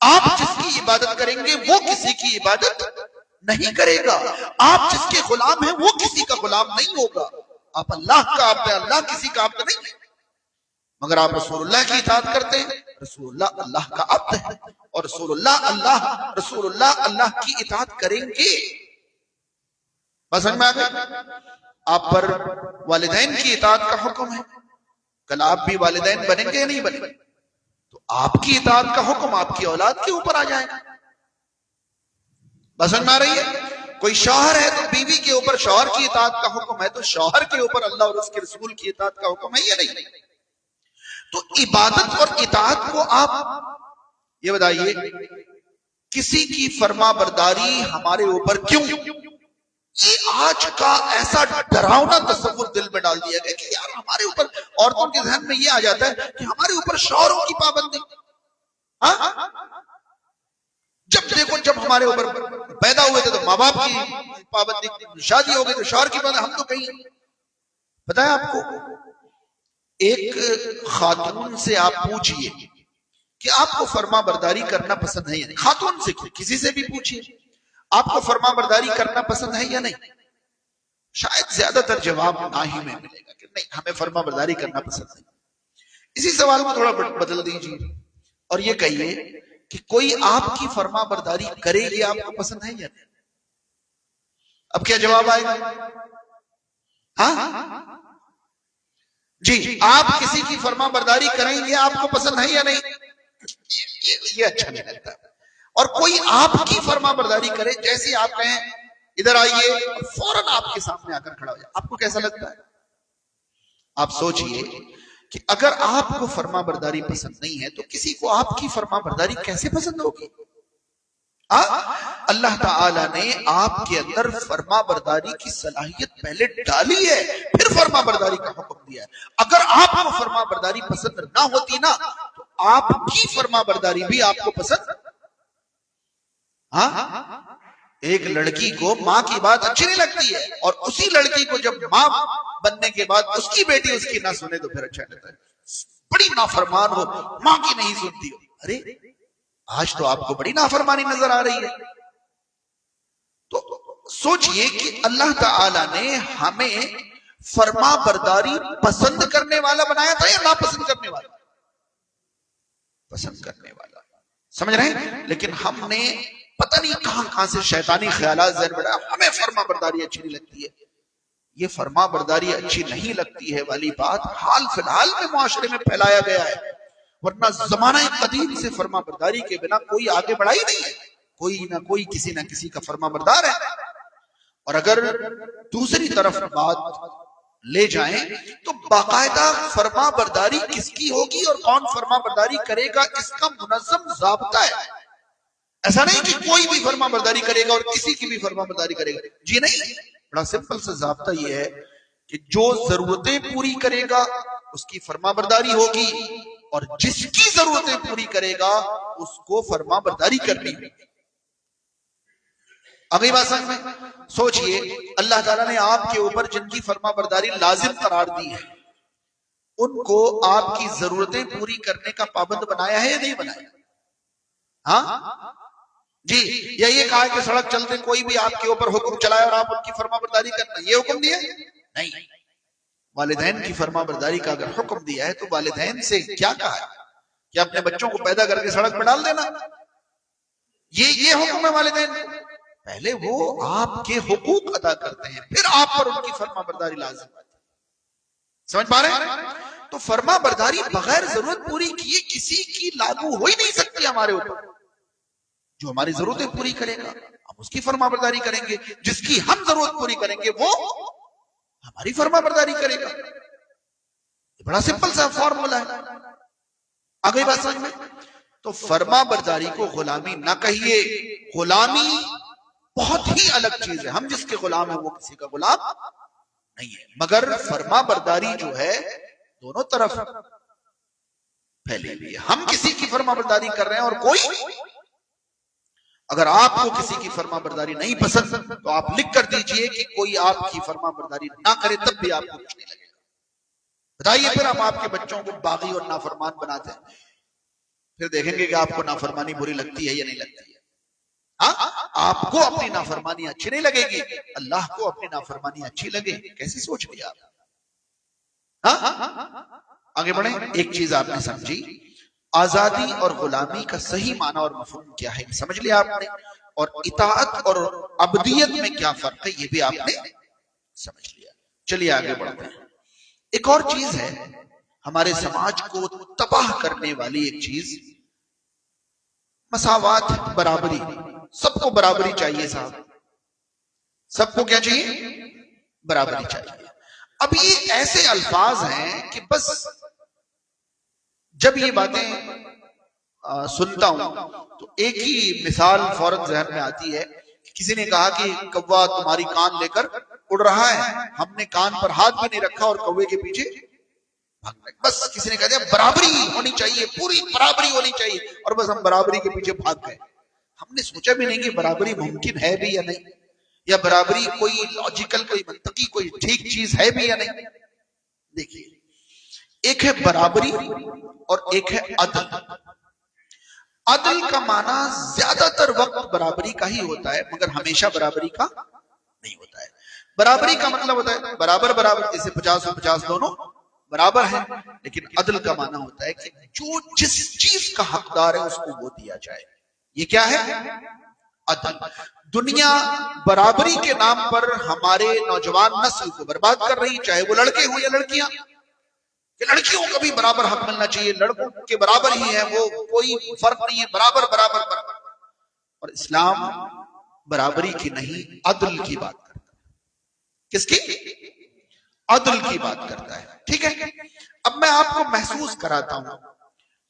Speaker 1: آپ جس کی عبادت کریں گے وہ کسی کی عبادت نہیں کرے گا. آپ جس کے غلام ہیں وہ کسی کا غلام نہیں ہوگا. آپ اللہ کا عبد ہے، اللہ کسی کا عبد نہیں ہے. مگر آپ رسول اللہ کی اطاعت کرتے ہیں، رسول اللہ اللہ کا عبد ہے، اور رسول اللہ اللہ کی اطاعت کریں گے. بس سمجھ میں آ گئی؟ آپ پر والدین کی اطاعت کا حکم ہے. کل آپ بھی والدین بنیں گے یا نہیں بنیں گے؟ تو آپ کی اطاعت کا حکم آپ کی اولاد کے اوپر آ جائے گا. بس سمجھ میں آ رہی ہے؟ کوئی شوہر ہے تو بیوی کے اوپر شوہر کی اطاعت کا حکم ہے، تو شوہر کے اوپر اللہ اور اس کے رسول کی اطاعت کا حکم ہے یا نہیں؟ تو عبادت اور اطاعت کو آپ یہ بتائیے، کسی کی فرما برداری ہمارے اوپر کیوں؟ یہ آج کا ایسا ڈراؤنا تصور دل میں ڈال دیا گیا کہ یار ہمارے اوپر، عورتوں کے ذہن میں یہ آ جاتا ہے کہ ہمارے اوپر شوہروں کی پابندی. جب دیکھو، جب ہمارے اوپر پیدا ہوئے تھے تو ماں باپ کی پابندی، شادی ہو گئی تو شوہر کی پابندی. ہم تو کہیں پتہ ہے آپ کو، ایک خاتون سے آپ پوچھئے کہ آپ کو فرما برداری کرنا پسند ہے یا نہیں. خاتون سے کسی سے بھی پوچھئے آپ کو فرما برداری کرنا پسند ہے یا نہیں، شاید زیادہ تر جواب نہ ہی میں ملے گا کہ نہیں، ہمیں فرما برداری کرنا پسند نہیں. اسی سوال کو تھوڑا بدل دیجیے اور یہ کہیے کہ کوئی آپ کی فرما برداری کرے یہ آپ کو پسند ہے یا نہیں. اب کیا جواب آئے گا؟ ہاں جی، آپ کسی کی فرما برداری کریں یہ آپ کو پسند ہے یا نہیں؟ یہ اچھا نہیں لگتا. اور کوئی آپ کی فرما برداری کرے، جیسے آپ کہیں ادھر آئیے، فوراً آپ کے سامنے آ کر کھڑا ہو جائے، آپ کو کیسا لگتا ہے؟ آپ سوچئے کہ اگر آپ کو فرما برداری پسند نہیں ہے تو کسی کو آپ کی فرما برداری کیسے پسند ہوگی؟ اللہ تعالی نے آپ کے اندر فرما برداری کی صلاحیت پہلے ڈالی ہے، پھر فرما برداری کا حکم دیا ہے. اگر آپ کو فرما برداری پسند نہ ہوتی نا تو آپ کی فرما برداری بھی آپ کو پسند. ایک لڑکی کو ماں کی بات اچھی نہیں لگتی ہے، اور اسی لڑکی کو جب ماں بننے کے بعد اس کی بیٹی اس کی نہ سنے تو پھر اچھا لگتا ہے. بڑی نافرمان ہو، ماں کی نہیں سنتی ہو. ارے آج تو آپ کو بڑی نافرمانی نظر آ رہی ہے. تو سوچئے کہ اللہ تعالی نے ہمیں فرما برداری پسند کرنے والا بنایا تھا یا ناپسند کرنے والا؟ پسند کرنے والا. سمجھ رہے ہیں؟ لیکن ہم نے پتہ نہیں کہاں سے شیطانی خیالات ذہن میں ڈالا، ہمیں فرما برداری اچھی نہیں لگتی ہے. یہ فرما برداری اچھی نہیں لگتی ہے والی بات حال فی الحال میں معاشرے میں پھیلایا گیا ہے، ورنہ زمانہ قدیم سے فرما برداری کے بنا کوئی آگے بڑھا ہی نہیں ہے. کوئی نہ کوئی کسی نہ کسی کا فرما بردار ہے. اور اگر دوسری طرف بات لے جائیں تو باقاعدہ فرما برداری کس کی ہوگی اور کون فرما برداری کرے گا، اس کا منظم ضابطہ ہے. ایسا نہیں کہ کوئی بھی فرما برداری کرے گا اور کسی کی بھی فرما برداری کرے گا. جی نہیں، بڑا سمپل سے ضابطہ یہ ہے کہ جو ضرورتیں پوری کرے گا اس کی فرما برداری ہوگی، اور جس کی ضرورتیں پوری کرے گا اس کو فرما برداری کرنی ہوگی۔ اگلی بات سمجھ میں سوچئے، اللہ تعالیٰ نے آپ کے اوپر جن کی فرما برداری لازم قرار دی ہے، ان کو آپ کی ضرورتیں پوری کرنے کا پابند بنایا ہے یا نہیں بنایا؟ ہاں جی، یا یہ کہا کہ سڑک چلتے کوئی بھی آپ کے اوپر حکم چلائے اور آپ ان کی فرما برداری کرنا، یہ حکم دیا؟ نہیں۔ والدین کی فرما برداری کا اگر حکم دیا ہے تو والدین سے کیا کہا ہے کہ اپنے بچوں کو پیدا کر کے سڑک پہ ڈال دینا، یہ حکم ہے والدین کو؟ پہلے وہ آپ کے حقوق ادا کرتے ہیں، پھر آپ پر ان کی فرما برداری لازم ہے۔ سمجھ پا رہے ہیں؟ تو فرما برداری بغیر ضرورت پوری کیے کسی کی لاگو ہو ہی نہیں سکتی ہمارے اوپر۔ جو ہماری ضرورتیں پوری کرے گا ہم اس کی فرما برداری کریں گے، جس کی ہم ضرورت پوری کریں گے وہ ہماری فرما برداری کرے گا۔ یہ بڑا سمپل سا فارمولا ہے۔ آگئی بات سمجھ میں؟ تو فرما برداری کو غلامی نہ کہیے، غلامی بہت ہی الگ چیز ہے۔ ہم جس کے غلام ہیں وہ کسی کا غلام نہیں ہے، مگر فرما برداری جو ہے دونوں طرف پھیلی ہوئی ہے۔ ہم کسی کی فرما برداری کر رہے ہیں اور کوئی، اگر آپ کو کسی کی فرما برداری نہیں پسند تو آپ لکھ کر دیجئے کہ کوئی آپ کی فرما برداری نہ کرے، تب بھی آپ کو کچھ نہیں لگے گا۔ بتائیے پھر ہم آپ کے بچوں کو باغی اور نافرمان بناتے ہیں، پھر دیکھیں گے کہ آپ کو نافرمانی بری لگتی ہے یا نہیں لگتی ہے۔ آپ کو اپنی نافرمانی اچھی نہیں لگے گی، اللہ کو اپنی نافرمانی اچھی لگے، کیسی سوچ لیا آپ؟ آگے بڑھیں۔ ایک چیز آپ نے سمجھی، آزادی اور غلامی کا صحیح معنی اور مفہوم کیا ہے سمجھ لیا آپ نے، اور اطاعت اور عبدیت میں کیا فرق ہے یہ بھی آپ نے سمجھ لیا۔ چلیے آگے بڑھتے ہیں۔ ایک اور چیز ہے ہمارے سماج کو تباہ کرنے والی ایک چیز، مساوات، برابری۔ سب کو برابری چاہیے صاحب، سب کو کیا چاہیے؟ برابری چاہیے۔ اب یہ ایسے الفاظ ہیں کہ بس جب یہ باتیں سنتا ہوں تو ایک ہی مثال فوراً ذہن میں آتی ہے۔ کسی نے کہا کہ کوا تمہاری کان لے کر اڑ رہا ہے، ہم نے کان پر ہاتھ بھی نہیں رکھا اور کوے کے پیچھے بھاگ گئے۔ بس کسی نے کہا دیا برابری ہونی چاہیے، پوری برابری ہونی چاہیے، اور بس ہم برابری کے پیچھے بھاگ گئے۔ ہم نے سوچا بھی نہیں کہ برابری ممکن ہے بھی یا نہیں، یا برابری کوئی لاجیکل، کوئی منطقی، کوئی ٹھیک چیز ہے بھی یا نہیں۔ دیکھیے، ایک ہے برابری اور ایک ہے عدل۔ عدل کا معنی زیادہ تر وقت برابری کا ہی ہوتا ہے، مگر ہمیشہ برابری کا نہیں ہوتا ہے۔ برابری کا مطلب ہوتا ہے برابر برابر، جیسے 50 و 50 دونوں برابر ہیں، لیکن عدل کا معنی ہوتا ہے کہ جو جس چیز کا حقدار ہے اس کو وہ دیا جائے۔ یہ کیا ہے؟ عدل۔ دنیا برابری کے نام پر ہمارے نوجوان نسل کو برباد کر رہی، چاہے وہ لڑکے ہوں یا لڑکیاں، کہ لڑکیوں کو بھی برابر حق ملنا چاہیے، لڑکوں کے برابر ہی ہے، وہ کوئی فرق نہیں ہے، برابر برابر برابر۔ اور اسلام برابری کی نہیں، عدل کی بات کرتا ہے۔ کس کی؟ عدل کی بات کرتا ہے۔ ٹھیک ہے، اب میں آپ کو محسوس کراتا ہوں،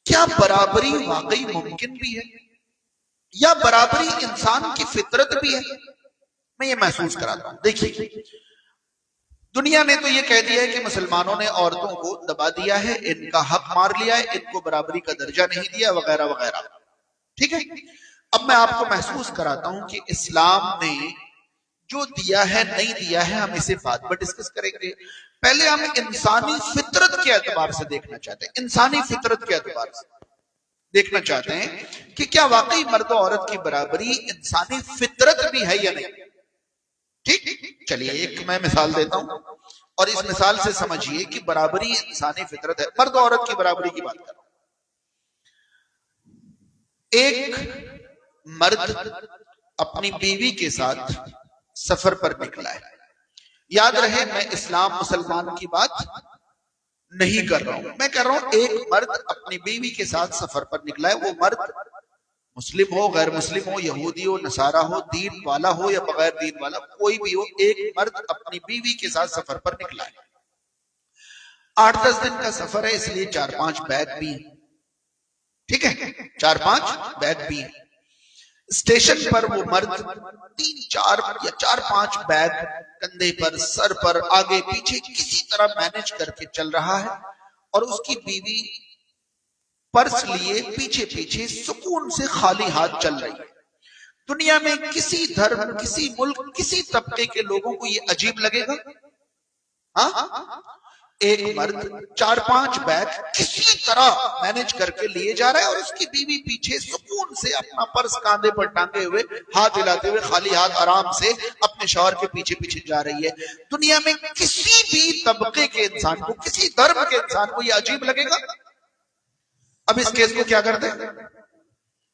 Speaker 1: کیا برابری واقعی ممکن بھی ہے یا برابری انسان کی فطرت بھی ہے؟ میں یہ محسوس کراتا ہوں۔ دیکھیے، دنیا نے تو یہ کہہ دیا ہے کہ مسلمانوں نے عورتوں کو دبا دیا ہے، ان کا حق مار لیا ہے، ان کو برابری کا درجہ نہیں دیا، وغیرہ وغیرہ۔ ٹھیک ہے، اب میں آپ کو محسوس کراتا ہوں کہ اسلام نے جو دیا ہے نہیں دیا ہے، ہم اسے بعد میں ڈسکس کریں گے۔ پہلے ہم انسانی فطرت کے اعتبار سے دیکھنا چاہتے ہیں، انسانی فطرت کے اعتبار سے دیکھنا چاہتے ہیں کہ کیا واقعی مرد و عورت کی برابری انسانی فطرت بھی ہے یا نہیں۔ ٹھیک، چلیے ایک میں مثال دیتا ہوں اور اس مثال سے سمجھیے کہ برابری انسانی فطرت ہے۔ مرد و عورت کی برابری کی بات کریں۔ ایک مرد اپنی بیوی کے ساتھ سفر پر نکلا ہے۔ یاد رہے میں اسلام مسلمان کی بات نہیں کر رہا ہوں، میں کہہ رہا ہوں ایک مرد اپنی بیوی کے ساتھ سفر پر نکلا ہے۔ وہ مرد مسلم ہو، غیر مسلم ہو، یہودی ہو، نصارہ ہو، دین والا ہو یا بغیر دین والا، کوئی بھی ہو، ایک مرد اپنی بیوی کے ساتھ سفر پر نکلا ہے۔ 8-10 دن کا سفر ہے، اس لیے 4-5 بیگ بھی ہیں۔ ٹھیک ہے، 4-5 بیگ بھی ہیں۔ اسٹیشن پر وہ مرد 3 4 یا 4 5 بیگ کندھے پر، سر پر، آگے پیچھے کسی طرح مینج کر کے چل رہا ہے، اور اس کی بیوی پرس لیے پیچھے پیچھے سکون سے خالی ہاتھ چل رہی ہے۔ دنیا میں کسی دھرم، کسی ملک، کسی طبقے کے لوگوں کو یہ عجیب لگے گا؟ ہاں، ایک مرد 4 5 بیگ کسی طرح مینج کر کے لیے جا رہا ہے، اور اس کی بیوی پیچھے سکون سے اپنا پرس کاندھے پر ٹانگے ہوئے، ہاتھ ہلاتے ہوئے خالی ہاتھ آرام سے اپنے شوہر کے پیچھے پیچھے جا رہی ہے۔ دنیا میں کسی بھی طبقے کے انسان کو، کسی دھرم کے انسان کو یہ عجیب لگے گا؟ اب اس کیس کو کیا کرتے ہیں؟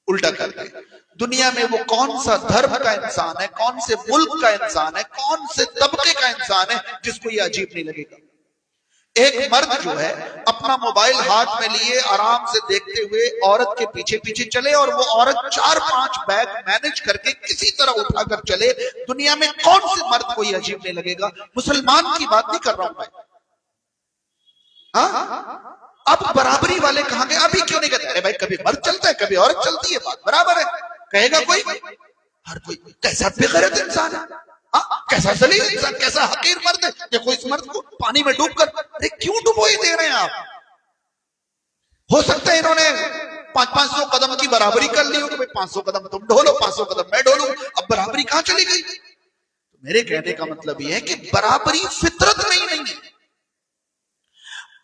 Speaker 1: الٹا کرتے ہیں۔ دنیا میں وہ کون سا دھرم کا انسان ہے، کون سے ملک کا انسان ہے، کون سے طبقے کا انسان ہے جس کو یہ عجیب نہیں لگے گا؟ ایک مرد جو ہے اپنا موبائل ہاتھ میں لیے آرام سے دیکھتے ہوئے عورت کے پیچھے پیچھے چلے، اور وہ عورت 4 5 بیگ مینج کر کے کسی طرح اٹھا کر چلے، دنیا میں کون سے مرد کو یہ عجیب نہیں لگے گا؟ مسلمان کی بات نہیں کر رہا ہوں میں۔ ہاں، اب برابری والے کہاں گئے؟ ابھی کیوں نہیں کہتے ارے بھائی کبھی مرد چلتا ہے کبھی عورت چلتی ہے، بات برابر ہے؟ کہے گا کوئی؟ ہر کوئی کیسا بے غیرت انسان ہے، کیسا ذلیل انسان، کیسا حقیر مرد ہے، دیکھو اس مرد کو پانی میں ڈوب کر۔ ارے کیوں ڈبوئی دے رہے ہیں آپ؟ ہو سکتا ہے انہوں نے 500 قدم کی برابری کر لی ہو کہ 500 قدم تم ڈھولو 500 قدم میں ڈھولوں، اب برابری کہاں چلی گئی؟ میرے کہنے کا مطلب یہ ہے کہ برابری فطرت نہیں ہے۔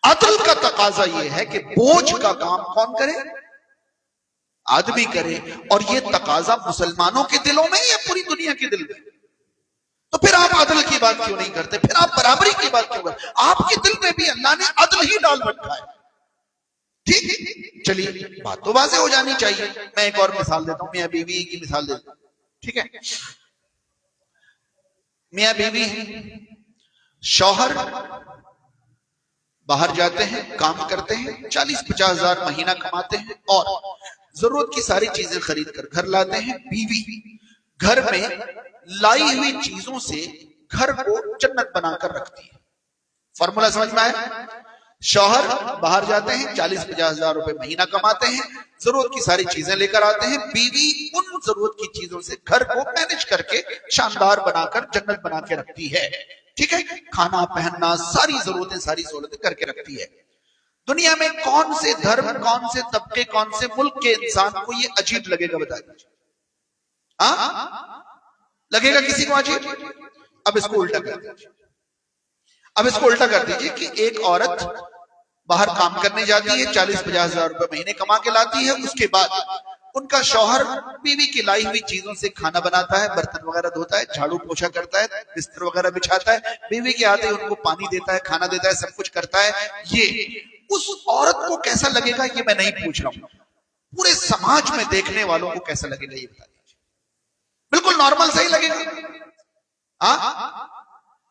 Speaker 1: عدل کا تقاضا یہ ہے کہ بوجھ کا کام کون کرے؟ آدمی کرے، اور یہ تقاضا مسلمانوں کے دلوں میں یا پوری دنیا کے دل میں؟ تو پھر آپ عدل کی بات کیوں نہیں کرتے؟ پھر آپ برابری کی بات کیوں کرتے؟ آپ کے دل میں بھی اللہ نے عدل ہی ڈال رکھا ہے۔ ٹھیک، چلیے بات تو واضح ہو جانی چاہیے۔ میں ایک اور مثال دیتا ہوں، میاں بیوی کی مثال دیتا ہوں، ٹھیک ہے؟ میاں بیوی شوہر باہر جاتے ہیں، کام کرتے ہیں، 40-50 ہزار مہینہ کماتے ہیں، اور ضرورت کی ساری چیزیں خرید کر گھر لاتے ہیں۔ بیوی گھر میں لائی ہوئی چیزوں سے گھر کو جنت بنا کر رکھتی ہے۔ فارمولا سمجھ میں آیا؟ شوہر باہر جاتے ہیں، 40-50 ہزار روپے مہینہ کماتے ہیں، ضرورت کی ساری چیزیں لے کر آتے ہیں، بیوی ان ضرورت کی چیزوں سے گھر کو مینج کر کے شاندار بنا کر جنت بنا کے رکھتی ہے، ٹھیک ہے؟ کھانا پہننا، ساری ضرورتیں، ساری سہولتیں کر کے رکھتی ہے۔ دنیا میں کون سے دھرم، کون سے طبقے، کون سے ملک کے انسان کو یہ عجیب لگے گا؟ بتا دیجیے۔ لگے گا کسی کو عجیب؟ اب اس کو الٹا کر دیجیے، اب اس کو الٹا کر دیجیے کہ ایک عورت باہر کام کرنے جاتی ہے، 40-50 ہزار روپے مہینے کما کے لاتی ہے، اس کے بعد ان کا شوہر بیوی کی لائی ہوئی چیزوں سے کھانا بناتا ہے، برتن وغیرہ دھوتا ہے، جھاڑو پوچھا کرتا ہے، بستر وغیرہ بچھاتا ہے، بیوی کے آتے ان کو پانی دیتا ہے، کھانا دیتا ہے، سب کچھ کرتا ہے۔ یہ اس عورت کو کیسا لگے گا یہ میں نہیں پوچھ رہا ہوں، پورے سماج میں دیکھنے والوں کو کیسا لگے گا یہ بتا دیجیے۔ بالکل نارمل صحیح لگے گا؟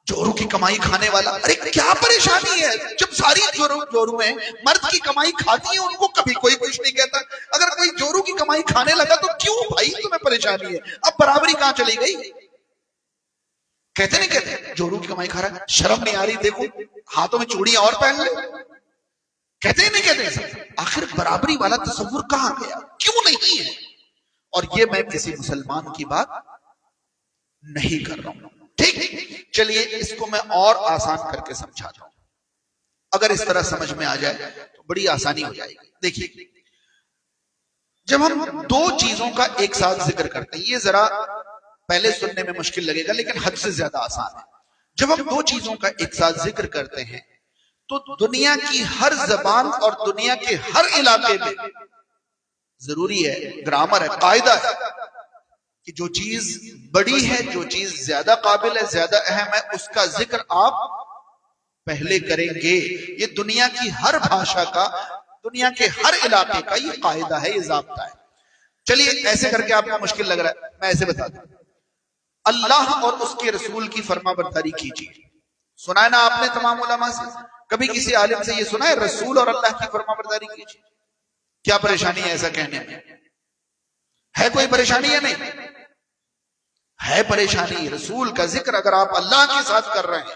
Speaker 1: جورو کی کمائی کھانے والا، ارے کیا پریشانی ہے؟ جب ساری جورویں مرد کی کمائی کھاتی ہیں ان کو کبھی کوئی کچھ نہیں کہتا۔ اگر کوئی جورو کی کمائی کھانے لگا تو کیوں بھائی تمہیں پریشانی ہے؟ اب برابری کہاں چلی گئی؟ کہتے نہیں کہتے جورو کی کمائی کھا رہا ہے، شرم نہیں آ رہی؟ دیکھو ہاتھوں میں چوڑیاں اور پہن لے، کہتے نہیں کہتے؟ آخر برابری والا تصور کہاں گیا؟ کیوں نہیں ہے؟ اور یہ میں کسی مسلمان کی بات نہیں کر رہا ہوں، ٹھیک؟ چلیے اس کو میں اور آسان کر کے سمجھاتا ہوں، اگر اس طرح سمجھ میں آ جائے تو بڑی آسانی ہو جائے گی۔ دیکھیے، جب ہم دو چیزوں کا ایک ساتھ ذکر کرتے ہیں، یہ ذرا پہلے سننے میں مشکل لگے گا لیکن حد سے زیادہ آسان ہے۔ جب ہم دو چیزوں کا ایک ساتھ ذکر کرتے ہیں تو دنیا کی ہر زبان اور دنیا کے ہر علاقے میں ضروری ہے، گرامر ہے، قاعدہ ہے کہ جو چیز بڑی ہے، جو چیز زیادہ قابل ہے، زیادہ اہم ہے، اس کا ذکر آپ پہلے کریں گے۔ یہ دنیا کی ہر بھاشا کا، دنیا کے ہر علاقے کا یہ قاعدہ ہے، یہ ضابطہ ہے۔ چلیے ایسے کر کے آپ کو مشکل لگ رہا ہے، میں ایسے بتا دوں، اللہ اور اس کے رسول کی فرما برداری کیجیے۔ سنا ہے نا آپ نے تمام علماء سے؟ کبھی کسی عالم سے یہ سنا ہے رسول اور اللہ کی فرما برداری کیجیے؟ کیا پریشانی ہے ایسا کہنے میں؟ ہے کوئی پریشانی یا نہیں؟ ہے پریشانی۔ رسول کا ذکر اگر آپ اللہ کے ساتھ کر رہے ہیں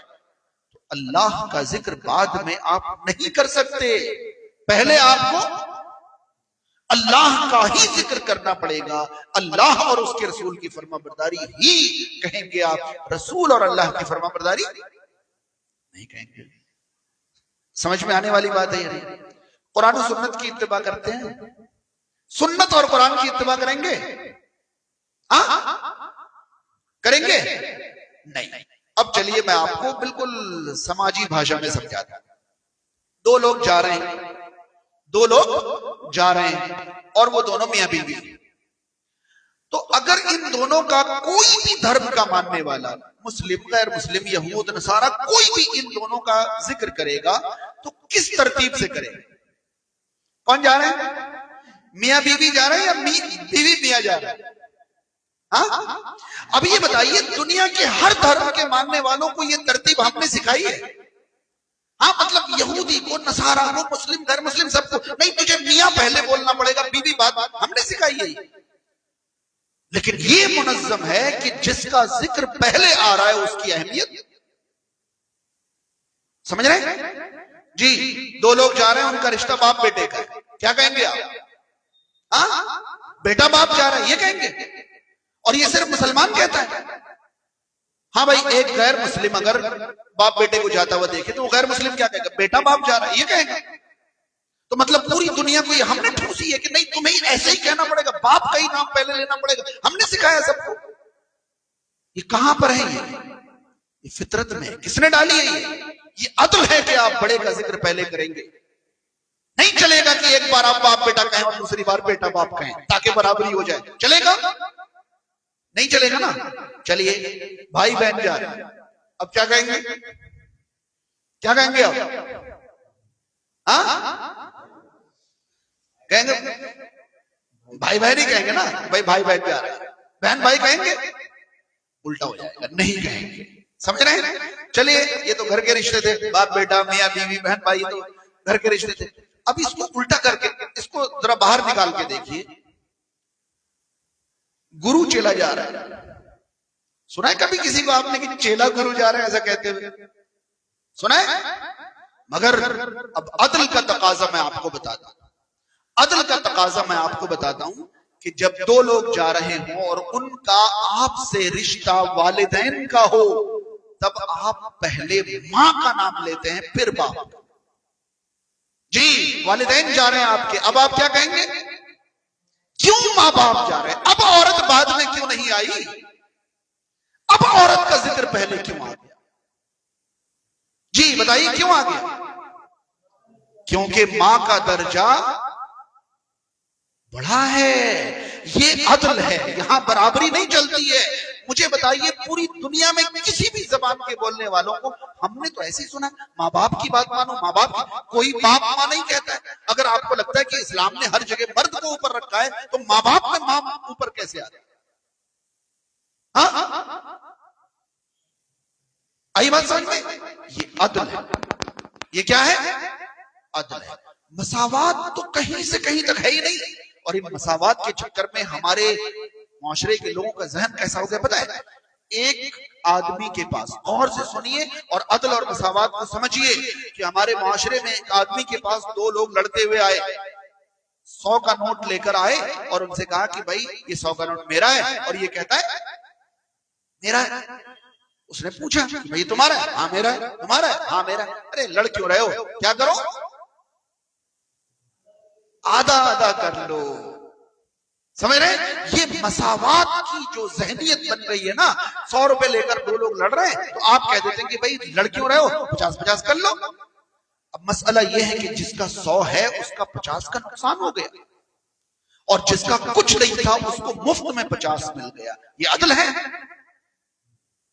Speaker 1: تو اللہ کا ذکر بعد میں آپ نہیں کر سکتے، پہلے آپ کو اللہ کا ہی ذکر کرنا پڑے گا، اللہ اور اس کے رسول کی فرما برداری ہی کہیں گے آپ، رسول اور اللہ کی فرما برداری نہیں کہیں گے۔ سمجھ میں آنے والی بات ہے یہ نہیں؟ قرآن و سنت کی اتباع کرتے ہیں، سنت اور قرآن کی اتباع کریں گے؟ کریں گے نہیں۔ اب چلیے میں آپ کو بالکل سماجی بھاشا میں سمجھاتا ہوں۔ دو لوگ جا رہے ہیں، دو لوگ جا رہے ہیں اور وہ دونوں میاں بیوی، تو اگر ان دونوں کا کوئی بھی دھرم کا ماننے والا، مسلم غیر مسلم یہود نصارہ، کوئی بھی ان دونوں کا ذکر کرے گا تو کس ترتیب سے کرے گا؟ کون جا رہے ہیں؟ میاں بیوی جا رہے ہیں یا بیوی میاں جا رہے ہیں؟ ہاں اب یہ بتائیے، دنیا کے ہر دھرم کے ماننے والوں کو یہ ترتیب ہم نے سکھائی ہے؟ ہاں مطلب یہودی کو، نصارہ کو، مسلم غیر مسلم سب کو نہیں، تجھے میاں پہلے بولنا پڑے گا، بیوی بعد، ہم نے سکھائی ہے۔ لیکن یہ منظم ہے کہ جس کا ذکر پہلے آ رہا ہے اس کی اہمیت سمجھ رہے ہیں؟ جی دو لوگ جا رہے ہیں، ان کا رشتہ باپ بیٹے کا ہے، کیا کہیں گے آپ؟ ہاں بیٹا باپ جا رہا ہے یہ کہیں گے؟ اور یہ صرف مسلمان کہتا ہے؟ ہاں بھائی ایک غیر مسلم اگر باپ بیٹے کو جاتا ہوا دیکھے تو وہ غیر مسلم کیا کہے گا؟ بیٹا باپ جا رہا ہے یہ کہے گا۔ تو مطلب پوری دنیا کو یہ ہم نے ٹھوسی ہے کہ نہیں تمہیں ایسے ہی کہنا پڑے گا، باپ کا ہی نام پہلے لینا پڑے گا، ہم نے سکھایا سب کو۔ یہ کہاں پر ہے؟ یہ فطرت میں ہے۔ کس نے ڈالی ہے یہ عدل ہے کہ آپ بڑے کا ذکر پہلے کریں گے۔ نہیں چلے گا کہ ایک بار آپ باپ بیٹا کہیں اور دوسری بار بیٹا باپ کہیں تاکہ برابری ہو جائے، چلے گا؟ نہیں چلے گا نا۔ چلیے بھائی بہن جا رہے ہیں، اب کیا کہیں گے؟ کیا کہیں گے آپ؟ کہیں گے بھائی بہن ہی کہیں گے نا، بھائی بھائی بہن جا رہے ہیں، بہن بھائی کہیں گے؟ الٹا ہو جائے گا، نہیں کہیں گے۔ سمجھ رہے ہیں؟ چلیے یہ تو گھر کے رشتے تھے، باپ بیٹا میاں بیوی بہن بھائی تو گھر کے رشتے تھے۔ اب اس کو الٹا کر کے اس کو ذرا باہر نکال کے دیکھیے، گرو چیلا جا رہا ہے۔ سنا ہے کبھی کسی کو آپ نے کہ چیلا گرو جا رہا ہے ایسا کہتے ہوئے؟ سنا ہے؟ مگر اب عدل کا تقاضا میں آپ کو بتاتا ہوں، عدل کا تقاضا میں آپ کو بتاتا ہوں کہ جب دو لوگ جا رہے ہوں اور ان کا آپ سے رشتہ والدین کا ہو، تب آپ پہلے ماں کا نام لیتے ہیں پھر باپ۔ جی والدین جا رہے ہیں آپ کے، اب آپ کیا کہیں گے؟ کیوں ماں باپ جا رہے ہیں؟ اب عورت بعد میں کیوں نہیں آئی؟ اب عورت کا ذکر پہلے کیوں آ گیا؟ جی بتائیے کیوں آ گیا؟ کیونکہ ماں کا درجہ بڑا ہے، یہ عدل ہے، یہاں برابری نہیں چلتی ہے۔ مجھے بتائیے پوری دنیا میں کسی بھی زبان کے بولنے والوں کو ہم نے تو ایسے ہی سنا ماں باپ کی بات مانو، ماں باپ کی، کوئی باپ ماں نہیں کہتا ہے۔ اگر آپ کو لگتا ہے کہ اسلام نے ہر جگہ مرد کو اوپر رکھا ہے تو ماں باپ میں ماں اوپر کیسے آ رہا ہے؟ آئی بات سمجھ میں؟ یہ عدل ہے، یہ کیا ہے؟ عدل ہے۔ مساوات تو کہیں سے کہیں تک ہے ہی نہیں، اور ان مساوات کے چکر میں ہمارے معاشرے کے لوگوں کا ذہن کیسا ہو گیا پتہ ہے؟ ایک آدمی کے پاس، غور سے سنیے اور عدل اور مساوات کو سمجھیے کہ ہمارے معاشرے میں ایک آدمی کے پاس دو لوگ لڑتے ہوئے آئے، 100 کا نوٹ لے کر آئے اور ان سے کہا کہ بھائی یہ 100 کا نوٹ میرا ہے، اور یہ کہتا ہے میرا ہے۔ اس نے پوچھا کہ بھائی تمہارا ہے؟ ہاں میرا ہے۔ تمہارا ہے؟ ہاں میرا ہے۔ ارے لڑ کیوں رہے ہو؟ کیا کرو؟ آدھا آدھا کر لو۔ سمجھ رہے ہیں؟ یہ مساوات کی جو ذہنیت بن رہی ہے نا، 100 روپے لے کر دو لوگ لڑ رہے ہیں تو آپ کہہ دیتے ہیں کہ بھائی لڑ کیوں رہے ہو؟ 50-50 کر لو۔ اب مسئلہ یہ ہے کہ جس کا 100 ہے اس کا 50 کا نقصان ہو گیا، اور جس کا کچھ نہیں تھا اس کو مفت میں 50 مل گیا۔ یہ عدل ہے؟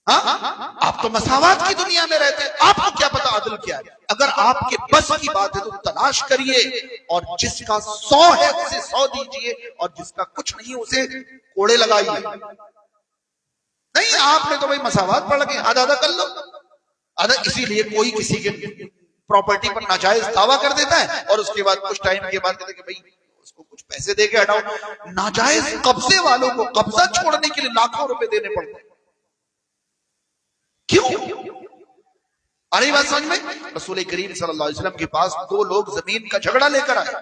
Speaker 1: آپ تو مساوات کی دنیا میں رہتے ہیں، آپ کو کیا پتا عدل کیا ہے؟ اگر آپ کے بس کی بات ہے تو تلاش کریے، اور جس کا 100 ہے اسے 100 دیجئے، اور جس کا کچھ نہیں اسے کوڑے لگائیے۔ نہیں آپ نے تو بھائی مساوات پڑھ کے آدھا آدھا کر لو۔ آدھا اسی لیے کوئی کسی کے پراپرٹی پر ناجائز دعویٰ کر دیتا ہے اور اس کے بعد کچھ ٹائم کے بعد کہتے ہیں کہ بھائی اس کو کچھ پیسے دے کے ہٹاؤ۔ ناجائز قبضے والوں کو قبضہ چھوڑنے کے لیے لاکھوں روپے دینے پڑتے ہیں۔ کیوں؟ آ رہی بات سمجھ میں؟ رسول کریم صلی اللہ علیہ وسلم کے پاس دو لوگ زمین کا جھگڑا لے کر آئے،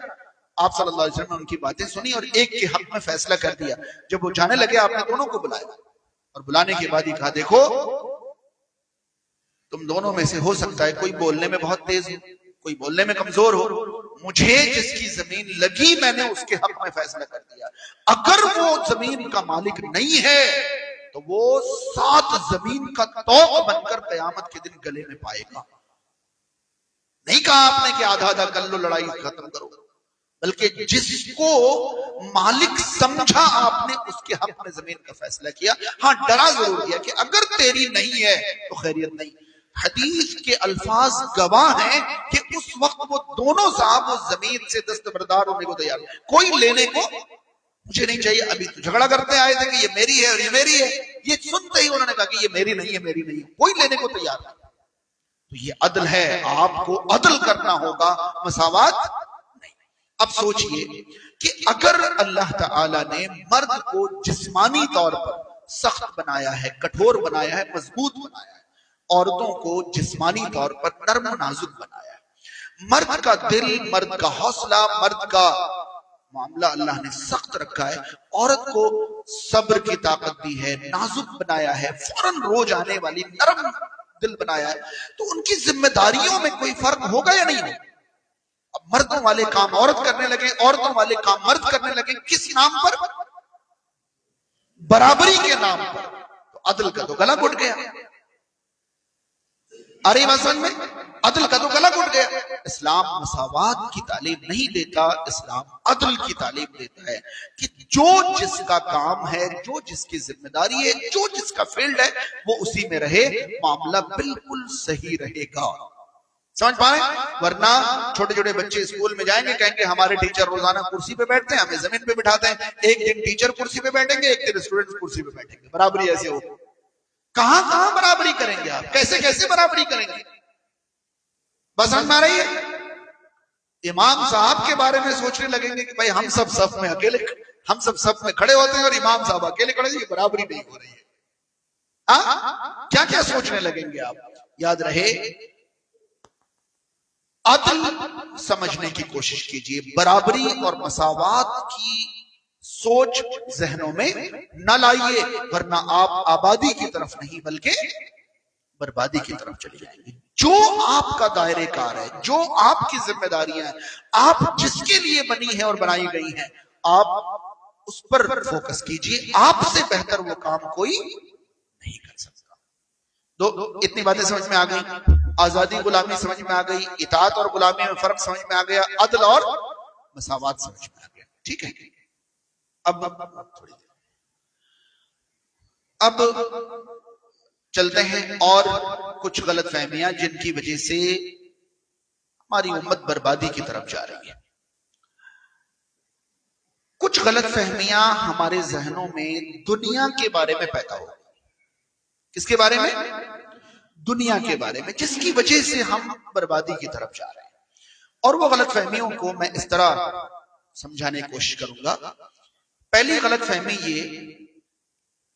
Speaker 1: آپ صلی اللہ علیہ وسلم نے ان کی باتیں سنی اور ایک کے حق میں فیصلہ کر دیا. جب وہ جانے لگے آپ نے دونوں کو بلایا اور بلانے کے بعد ہی کہا دیکھو تم دونوں میں سے ہو سکتا ہے کوئی بولنے میں بہت تیز ہو, کوئی بولنے میں کمزور ہو, مجھے جس کی زمین لگی میں نے اس کے حق میں فیصلہ کر دیا. اگر وہ زمین کا مالک نہیں ہے تو وہ 7 زمین کا طوق بن کر قیامت کے دن گلے میں پائے گا. نہیں کہا آپ نے کہ آدھا آدھا کر لو لڑائی ختم کرو, بلکہ جس کو مالک سمجھا آپ نے اس کے حق میں زمین کا فیصلہ کیا. ہاں ڈرا ضرور دیا کہ اگر تیری نہیں ہے تو خیریت نہیں. حدیث کے الفاظ گواہ ہیں کہ اس وقت وہ دونوں صاحب اس زمین سے دستبردار ہونے کو تیار, کوئی لینے کو مجھے نہیں چاہیے. ابھی تو جھگڑا کرتے آئے تھے کہ یہ میری ہے اور یہ میری ہے, یہ سنتے ہی انہوں نے کہا کہ یہ میری نہیں ہے میری نہیں ہے, کوئی لینے کو تیار نہیں. تو یہ عدل ہے, آپ کو عدل کرنا ہوگا, مساوات نہیں. اب سوچئے کہ اگر اللہ تعالی نے مرد کو جسمانی طور پر سخت بنایا ہے, کٹھور بنایا ہے, مضبوط بنایا ہے, عورتوں کو جسمانی طور پر نرم و نازک بنایا ہے, مرد کا دل, مرد کا حوصلہ, مرد کا معاملہ اللہ نے سخت رکھا ہے, عورت کو صبر کی طاقت دی ہے, نازک بنایا ہے, فوراً رو جانے والی نرم دل بنایا ہے, تو ان کی ذمہ داریوں میں کوئی فرق ہوگا یا نہیں ہوگا؟ اب مردوں والے کام عورت کرنے لگے, عورتوں والے کام مرد کرنے لگے, کس نام پر؟ برابری کے نام پر. تو عدل کا تو گلا گھٹ گیا. ارے مسجد میں عدل کا تو گلا گھٹ گیا. اسلام مساوات کی تعلیم نہیں دیتا, اسلام عدل کی تعلیم دیتا ہے کہ جو جس کا کام ہے, جو جس کی ذمہ داری ہے, جو جس کا فیلڈ ہے, وہ اسی میں رہے, معاملہ بالکل صحیح رہے گا. سمجھ پا رہے ہیں؟ ورنہ چھوٹے چھوٹے بچے اسکول میں جائیں گے, کہیں گے ہمارے ٹیچر روزانہ کرسی پہ بیٹھتے ہیں, ہمیں زمین پہ بٹھاتے ہیں. ایک دن ٹیچر کرسی پہ بیٹھیں گے, ایک دن اسٹوڈنٹ کرسی پہ بیٹھیں گے. برابری ایسے ہو, کہاں کہاں برابری کریں گے آپ, کیسے کیسے برابری کریں گے؟ بس ہم آ رہی ہے. امام صاحب کے بارے میں سوچنے لگیں گے کہ بھائی ہم سب صف میں اکیلے, ہم سب صف میں کھڑے ہوتے ہیں اور امام صاحب اکیلے کھڑے ہیں, یہ برابری نہیں ہو رہی ہے. کیا کیا سوچنے لگیں گے آپ؟ یاد رہے عدل سمجھنے کی کوشش کیجئے, برابری اور مساوات کی سوچ ذہنوں میں نہ لائیے, ورنہ آپ آبادی کی طرف نہیں بلکہ بربادی کی طرف چلی جائیں گے. جو آپ کا دائرے کار ہے, جو آپ کی ذمہ داریاں ہیں, آپ جس کے لیے بنی ہیں اور بنائی گئی ہیں, آپ اس پر فوکس کیجئے. آپ سے بہتر وہ کام کوئی نہیں کر سکتا. اتنی باتیں سمجھ میں آ گئی, آزادی غلامی سمجھ میں آ گئی, اطاعت اور غلامی میں فرق سمجھ میں آ گیا, عدل اور مساوات سمجھ میں آ گیا. ٹھیک ہے, اب چلتے ہیں اور کچھ غلط فہمیاں جن کی وجہ سے ہماری امت بربادی کی طرف جا رہی ہے. کچھ غلط فہمیاں ہمارے ذہنوں میں دنیا کے بارے میں پیدا ہو. کس کے بارے میں؟ دنیا کے بارے میں, جس کی وجہ سے ہم بربادی کی طرف جا رہے ہیں. اور وہ غلط فہمیوں کو میں اس طرح سمجھانے کی کوشش کروں گا. پہلی غلط فہمی یہ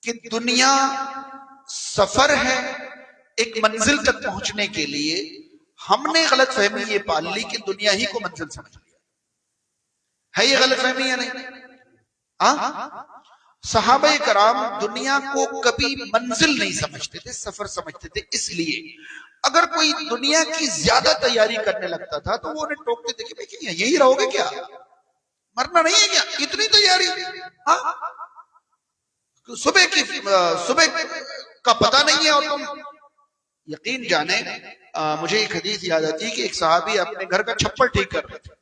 Speaker 1: کہ دنیا سفر ہے ایک منزل تک پہنچنے کے لیے. ہم نے غلط فہمی یہ پال لی کہ دنیا ہی کو منزل سمجھ لیا. ہے یہ غلط فہمی یا نہیں؟ صحابہ کرام دنیا کو کبھی منزل نہیں سمجھتے تھے, سفر سمجھتے تھے. اس لیے اگر کوئی دنیا کی زیادہ تیاری کرنے لگتا تھا تو وہ انہیں ٹوکتے تھے کہ بھئی یہی رہو گے کیا, مرنا نہیں ہے کیا, اتنی تیاری, صبح کا پتہ نہیں ہے اور تم. یقین جانے مجھے ایک حدیث یاد آتی ہے کہ ایک صحابی اپنے گھر کا چھپر ٹھیک کر رہے تھے,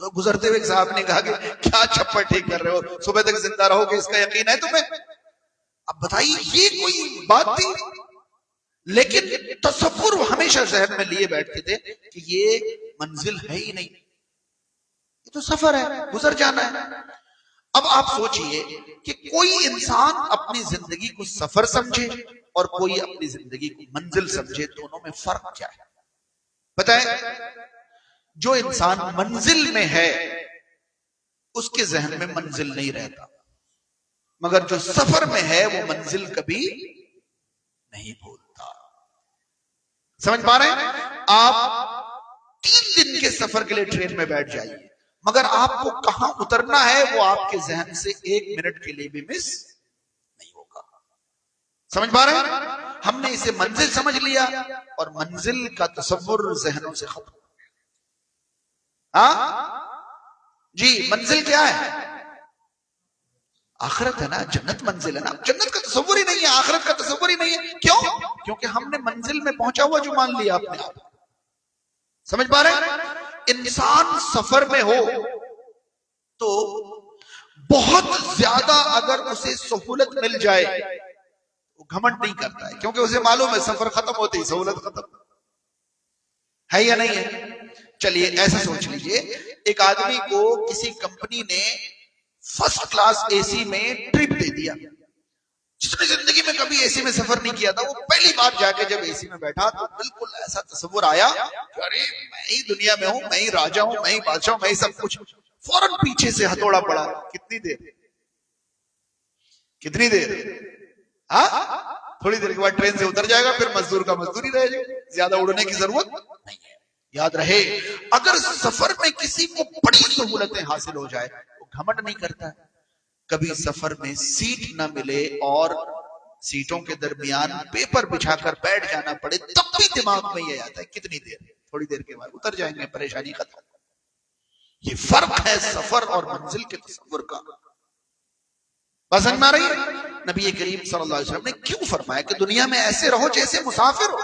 Speaker 1: تو گزرتے ہوئے ایک صاحب نے کہا کہ کیا چھپر ٹھیک کر رہے ہو, صبح تک زندہ رہو گے اس کا یقین ہے تمہیں؟ اب بتائیے یہ کوئی بات تھی, لیکن تصور ہمیشہ ذہن میں لیے بیٹھتے تھے کہ یہ منزل ہے ہی نہیں, یہ تو سفر ہے, گزر جانا ہے. اب آپ سوچئے کہ کوئی انسان اپنی زندگی کو سفر سمجھے اور کوئی اپنی زندگی کو منزل سمجھے, دونوں میں فرق کیا ہے بتائیں؟ جو انسان منزل میں ہے اس کے ذہن میں منزل نہیں رہتا, مگر جو سفر میں ہے وہ منزل کبھی نہیں بھولتا. سمجھ پا رہے ہیں؟ آپ 3 دن کے سفر کے لیے ٹرین میں بیٹھ جائیے, مگر آپ کو کہاں اترنا ہے وہ آپ کے ذہن سے 1 منٹ کے لیے بھی مس نہیں ہوگا. سمجھ پا رہے ہیں؟ ہم نے اسے منزل سمجھ لیا اور منزل کا تصور ذہنوں سے ختم. ہاں جی، منزل کیا ہے؟ آخرت ہے نا، جنت منزل ہے نا. جنت کا تصور ہی نہیں ہے، آخرت کا تصور ہی نہیں ہے. کیوں؟ کیونکہ ہم نے منزل میں پہنچا ہوا جو مان لیا اپنے آپ. سمجھ پا رہے ہیں؟ انسان سفر میں ہو تو بہت زیادہ اگر اسے سہولت مل جائے وہ گھمنڈ نہیں کرتا ہے، کیونکہ اسے معلوم ہے سفر ختم ہوتی سہولت ختم ہے یا نہیں ہے. چلیے ایسا سوچ لیجئے، ایک آدمی کو کسی کمپنی نے فرسٹ کلاس اے سی میں ٹرپ دے دیا. جس نے زندگی میں کبھی اے سی میں سفر نہیں کیا تھا، وہ پہلی بار جا کے جب اے سی میں بیٹھا تو بالکل ایسا تصور آیا کہ ارے میں ہی دنیا میں ہوں، میں ہی راجا ہوں، میں ہی بادشاہ ہوں، میں ہی سب کچھ. فوراً پیچھے سے ہتھوڑا پڑا. کتنی دیر تھوڑی دیر کے بعد ٹرین سے اتر جائے گا، پھر مزدور کا مزدوری رہے گا، زیادہ اڑنے کی ضرورت نہیں ہے. یاد رہے، اگر سفر میں کسی کو بڑی سہولتیں حاصل ہو جائے وہ گھمنڈ نہیں کرتا. کبھی سفر میں سیٹ نہ ملے اور سیٹوں کے درمیان پیپر بچھا کر بیٹھ جانا پڑے تب بھی دماغ میں یہ آتا ہے کتنی دیر، تھوڑی دیر کے بعد اتر جائیں گے، پریشانی ختم. یہ فرق ہے سفر اور منزل کے تصور کا. بس سمجھ میں آ رہی ہے؟ نبی کریم صلی اللہ علیہ وسلم نے کیوں فرمایا کہ دنیا میں ایسے رہو جیسے مسافر ہو؟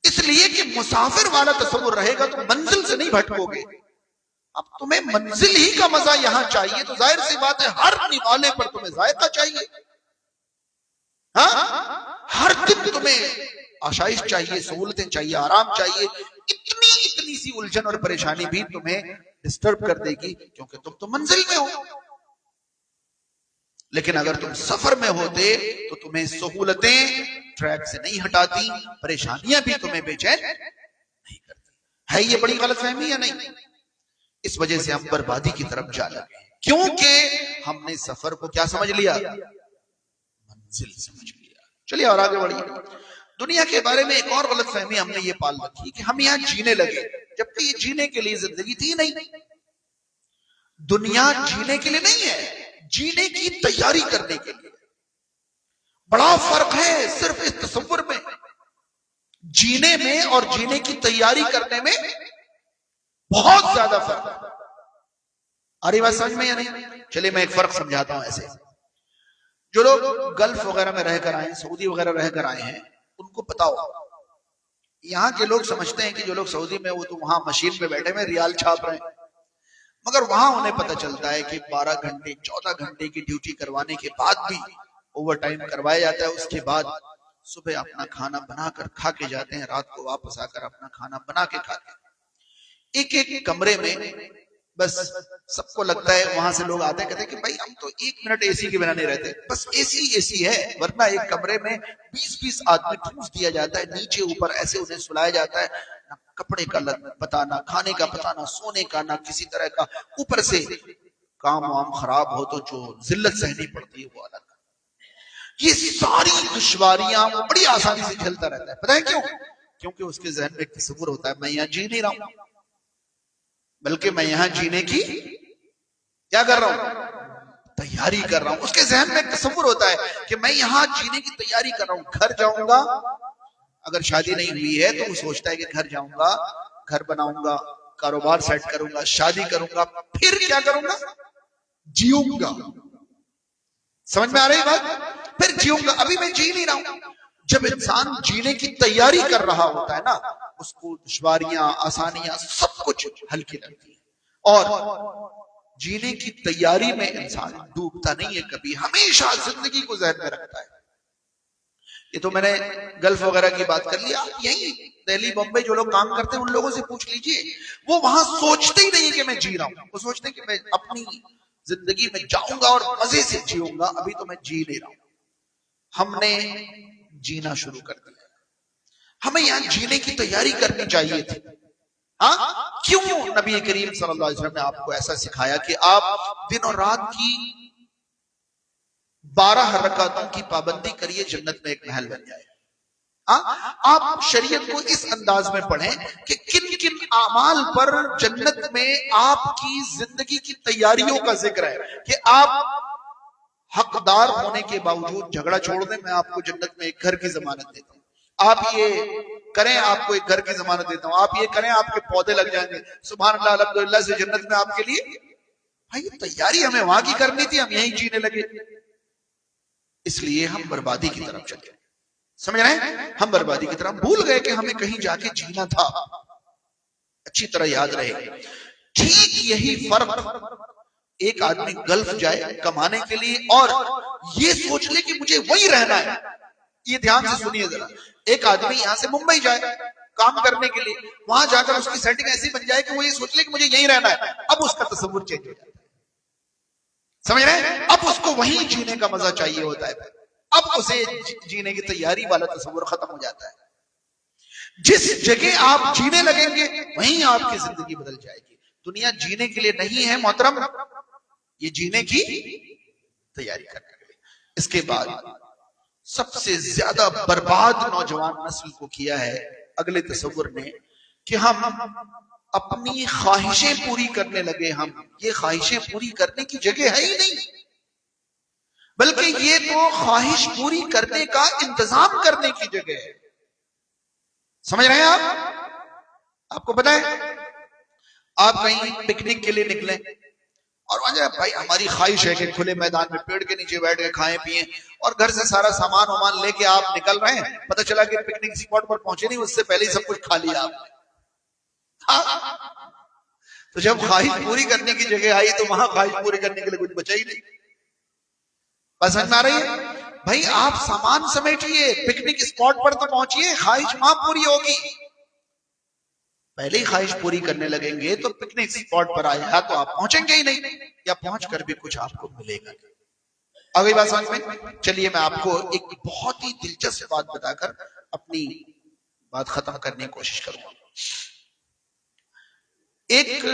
Speaker 1: اس لیے کہ مسافر والا تصور رہے گا تو منزل سے نہیں بھٹکو گے. اب تمہیں منزل ہی کا مزہ یہاں چاہیے تو ظاہر سی بات ہے ہر نوالے پر تمہیں ذائقہ چاہیے. ہاں، ہر دن تمہیں آشائش چاہیے، سہولتیں چاہیے، آرام چاہیے. اتنی سی الجھن اور پریشانی بھی تمہیں ڈسٹرب کر دے گی کیونکہ تم تو منزل میں ہو. لیکن اگر تم سفر میں ہوتے تو تمہیں سہولتیں ٹریک سے نہیں ہٹاتی، پریشانیاں بھی تمہیں بے چین نہیں کرتی. ہے یہ بڑی غلط فہمی یا نہیں؟ اس وجہ سے ہم بربادی کی طرف جا لگے کیونکہ ہم نے سفر کو کیا سمجھ لیا؟ منزل سمجھ لیا. چلیے اور آگے بڑھیے. دنیا کے بارے میں ایک اور غلط فہمی ہم نے یہ پال رکھی کہ ہم یہاں جینے لگے، جبکہ یہ جینے کے لیے زندگی تھی نہیں. دنیا جینے کے لیے نہیں ہے، جینے کی تیاری کرنے کے لیے. بڑا فرق ہے صرف اس تصور میں، جینے میں اور جینے کی تیاری کرنے میں بہت زیادہ فرق ہے. آری بات سمجھ میں یا نہیں؟ چلیے میں ایک فرق سمجھاتا ہوں. ایسے جو لوگ گلف وغیرہ میں رہ کر آئے ہیں، سعودی وغیرہ رہ کر آئے ہیں، ان کو پتا ہو یہاں کے لوگ سمجھتے ہیں کہ جو لوگ سعودی میں وہ تو وہاں مشین پہ بیٹھے میں ریال چھاپ رہے ہیں، مگر وہاں انہیں پتہ چلتا ہے کہ 12 گھنٹے 14 گھنٹے کی ڈیوٹی کروانے کے بعد بھی اوور ٹائم کروایا جاتا ہے. اس کے بعد صبح اپنا کھانا بنا کر کھا کے جاتے ہیں، رات کو واپس آ کر اپنا کھانا بنا کے کھاتے ہیں. ایک ایک کمرے میں بس سب کو لگتا ہے، وہاں سے لوگ آتے ہیں کہتے ہیں کہ بھائی ہم تو 1 منٹ اے سی کے بنا نہیں رہتے، بس اے سی ہے، ورنہ ایک کمرے میں 20 آدمی ٹھوس دیا جاتا ہے، نیچے اوپر ایسے انہیں سلایا جاتا ہے، نہ کپڑے کا پتہ، نہ کھانے کا پتہ، نہ سونے کا، نہ کسی طرح کا. اوپر سے کام وام خراب ہو تو جو ذلت سہنی پڑتی ہے وہ الگ. یہ ساری دشواریاں وہ بڑی آسانی سے جھیلتا رہتا ہے. پتہ ہے کیوں؟ کیونکہ اس کے ذہن میں ایک تصور ہوتا ہے میں یہاں جی نہیں رہا ہوں، بلکہ میں یہاں جینے کی کیا کر رہا ہوں؟ تیاری کر رہا ہوں. اس کے ذہن میں ایک تصور ہوتا ہے کہ میں یہاں جینے کی تیاری کر رہا ہوں. گھر جاؤں گا، اگر شادی نہیں ہوئی ہے تو وہ سوچتا ہے کہ گھر جاؤں گا، گھر بناؤں گا، کاروبار سیٹ کروں گا، شادی کروں گا، پھر کیا کروں گا؟ جیوں گا. سمجھ میں آ رہی بات؟ پھر جیوں گا. ابھی میں جی نہیں رہا ہوں. جب انسان جینے کی تیاری کر رہا ہوتا ہے نا، اس کو دشواریاں، آسانیاں سب کچھ ہلکی لگتی ہیں. اور جینے کی تیاری میں انسان ڈوبتا نہیں ہے کبھی، ہمیشہ زندگی کو ذہن میں رکھتا ہے. یہ تو میں نے گلف وغیرہ کی بات کر لیا. یہی دہلی بمبئی جو لوگ کام کرتے ہیں ان لوگوں سے پوچھ لیجئے، وہ وہاں سوچتے ہی نہیں کہ میں جی رہا ہوں. وہ سوچتے ہیں کہ میں اپنی زندگی میں جاؤں گا اور مزے سے جیوں گا. ابھی تو میں جی نہیں رہا ہوں. ہم نے جینا شروع کر دیا. ہمیں یہاں جینے کی تیاری کرنی چاہیے تھی. ہاں کیوں نبی کریم صلی اللہ علیہ وسلم نے آپ کو ایسا سکھایا کہ آپ دن اور رات کی 12 رکعتوں کی پابندی کریے، جنت میں ایک محل بن جائے. آپ شریعت کو اس انداز میں پڑھیں کہ کن کن اعمال پر جنت میں آپ کی زندگی کی تیاریوں کا ذکر ہے کہ آپ حقدار ہونے کے باوجود جھگڑا چھوڑ دیں، میں آپ کو جنت میں ایک گھر کی ضمانت دیتا ہوں، آپ یہ کریں آپ کو ایک گھر کی ضمانت دیتا ہوں، آپ یہ کریں آپ کے پودے لگ جائیں گے، سبحان اللہ الحمدللہ سے جنت میں آپ کے لیے۔ بھائی تیاری ہمیں وہاں کی کرنی تھی، ہم یہیں جینے لگے، اس لیے ہم بربادی کی طرف چلے، سمجھ رہے ہیں؟ ہم بربادی کی طرف بھول گئے کہ ہمیں کہیں جا کے جینا تھا۔ اچھی طرح یاد رہے، ٹھیک یہی فرق ایک آدمی گلف جائے کمانے کے لیے اور یہ سوچ لے کہ مجھے وہی رہنا ہے، یہ دھیان سے سنیے ذرا، ایک آدمی یہاں سے ممبئی جائے کام کرنے کے لیے، وہاں جا کر اس کی سیٹنگ ایسی بن جائے کہ وہ یہ سوچ لے کہ مجھے یہی رہنا ہے، اب اس کا تصور چینج ہو جاتا ہے، سمجھ رہے ہیں؟ اب اس کو وہیں جینے کا مزہ چاہیے ہوتا ہے، اب اسے جینے کی تیاری والا تصور ختم ہو جاتا ہے۔ جس جگہ آپ جینے لگیں گے وہیں آپ کی زندگی بدل جائے گی۔ دنیا جینے کے لیے نہیں ہے محترم، یہ جینے کی تیاری کرنے کے لیے۔ اس کے بعد سب سے زیادہ برباد نوجوان نسل کو کیا ہے اگلے تصور نے کہ ہم اپنی خواہشیں پوری کرنے لگے، ہم یہ خواہشیں پوری کرنے کی جگہ ہے ہی نہیں، بلکہ یہ تو خواہش پوری کرنے کا انتظام کرنے کی جگہ ہے۔ سمجھ رہے ہیں آپ کو پتا ہے آپ کہیں پکنک کے لیے نکلیں اور وہاں بھائی ہماری خواہش ہے کہ کھلے میدان میں پیڑ کے نیچے بیٹھ کے کھائیں پیئیں، اور گھر سے سارا سامان وامان لے کے آپ نکل رہے ہیں، پتہ چلا کہ پکنک اسپاٹ پر پہنچے نہیں، اس سے پہلے ہی سب کچھ کھا لیا آپ نے۔ تو جب خواہش پوری کرنے کی جگہ آئی تو وہاں خواہش پوری کرنے کے لیے کچھ بچا ہی نہیں۔ پسند آ رہی ہے بھائی، آپ سامان سمیٹیے، پکنک اسپاٹ پر تو پہنچیے، خواہش وہاں پوری ہوگی۔ پہلے ہی خواہش پوری کرنے لگیں گے تو پکنک اسپاٹ پر آیا تو آپ پہنچیں گے ہی نہیں، یا پہنچ کر بھی کچھ آپ کو ملے گا۔ آگئی بات سمجھ میں؟ چلیے میں آپ کو ایک بہت ہی دلچسپ بات بتا کر اپنی بات ختم کرنے کی کوشش کروں گا۔ ایک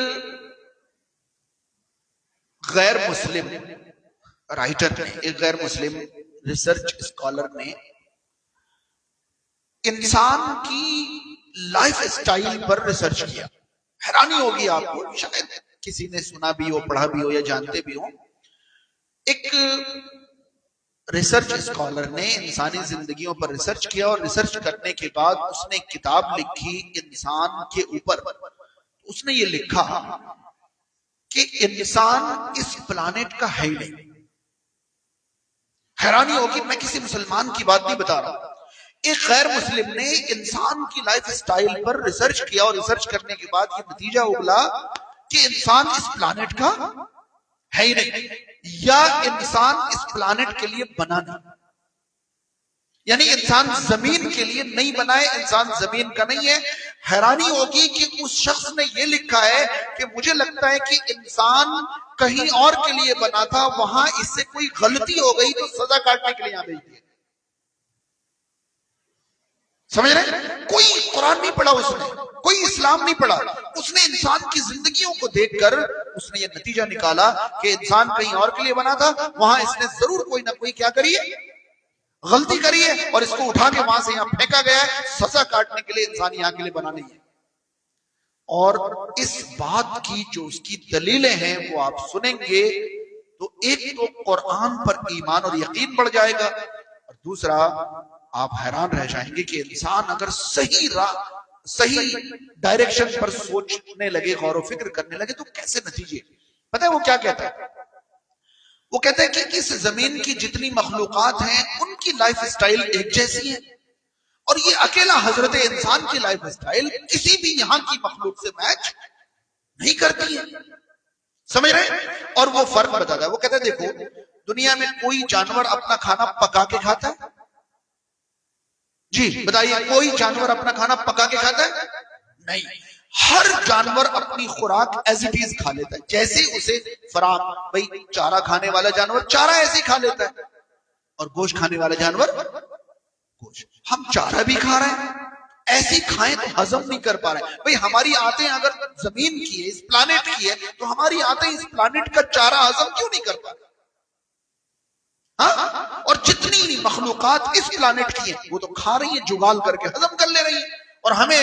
Speaker 1: غیر مسلم رائٹر نے، ایک غیر مسلم ریسرچ اسکالر نے انسان کی لائف اسٹائل پر ریسرچ کیا۔ حیرانی ہوگی آپ کو، شاید کسی نے سنا بھی ہو، پڑھا بھی ہو یا جانتے بھی ہو۔ ایک ریسرچ اسکالر نے انسانی زندگیوں پر ریسرچ کیا، اور ریسرچ کرنے کے بعد اس نے ایک کتاب لکھی انسان کے اوپر۔ اس نے یہ لکھا کہ انسان اس پلانٹ کا ہے ہی نہیں۔ حیرانی ہوگی، میں کسی مسلمان کی بات نہیں بتا رہا، ایک غیر مسلم نے انسان کی لائف اسٹائل پر ریسرچ کیا، اور ریسرچ کرنے کے بعد یہ نتیجہ اگلا کہ انسان اس پلانٹ کا ہے ہی نہیں، یا انسان اس پلانٹ کے لیے بنا نہیں، یعنی انسان زمین کے لیے نہیں بنا ہے، انسان زمین کا نہیں ہے۔ حیرانی ہوگی کہ اس شخص نے یہ لکھا ہے کہ مجھے لگتا ہے کہ انسان کہیں اور کے لیے بنا تھا، وہاں اس سے کوئی غلطی ہو گئی تو سزا کاٹنے کے لیے یہاں بھیج دیا۔ سمجھ رہے ہیں؟ کوئی قرآن نہیں پڑھا اس نے، کوئی اسلام نہیں پڑھا، اس نے انسان کی زندگیوں کو دیکھ کر اس نے یہ نتیجہ نکالا کہ انسان کہیں اور کے لیے بنا تھا، وہاں اس نے ضرور کوئی نہ کوئی کیا کری ہے، غلطی کری ہے، اور اس کو اٹھا کے وہاں سے یہاں پھینکا گیا ہے، سزا کاٹنے کے لیے انسان یہاں کے لیے بنا نہیں ہے۔ اور اس بات کی جو اس کی دلیلیں ہیں وہ آپ سنیں گے تو ایک تو قرآن پر ایمان اور یقین بڑھ جائے گا، اور دوسرا آپ حیران رہ جائیں گے کہ انسان اگر صحیح ڈائریکشن پر سوچنے لگے، غور و فکر کرنے لگے تو کیسے نتیجے۔ پتہ ہے وہ کیا کہتا ہے؟ وہ کہتا ہے کہ اس زمین کی جتنی مخلوقات ہیں ان کی لائف اسٹائل ایک جیسی ہے، اور یہ اکیلا حضرت انسان کی لائف اسٹائل کسی بھی یہاں کی مخلوق سے میچ نہیں کرتی ہے۔ سمجھ رہے ہیں؟ اور وہ فرق بتاتا ہے، وہ کہتا ہے دیکھو دنیا میں کوئی جانور اپنا کھانا پکا کے کھاتا ہے؟ جی بتائیے، کوئی جانور اپنا کھانا پکا کے کھاتا ہے؟ نہیں، ہر جانور اپنی خوراک ایز اٹ از کھا لیتا ہے، جیسے اسے فراہم۔ بھئی چارہ کھانے والا جانور چارہ ایسے ہی کھا لیتا ہے، اور گوشت کھانے والا جانور گوشت۔ ہم چارہ بھی کھا رہے ہیں، ایسے ہی کھائیں تو ہضم نہیں کر پا رہے ہیں۔ بھئی ہماری آنتیں اگر زمین کی ہے، اس پلانٹ کی ہے، تو ہماری آنتیں اس پلانٹ کا چارہ ہضم کیوں نہیں کر پا رہے؟ اور جتنی مخلوقات اس پلانٹ کی ہیں وہ تو کھا رہی ہیں، جگال کر کے ہضم کر لے رہی ہیں، اور ہمیں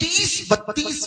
Speaker 1: 30-32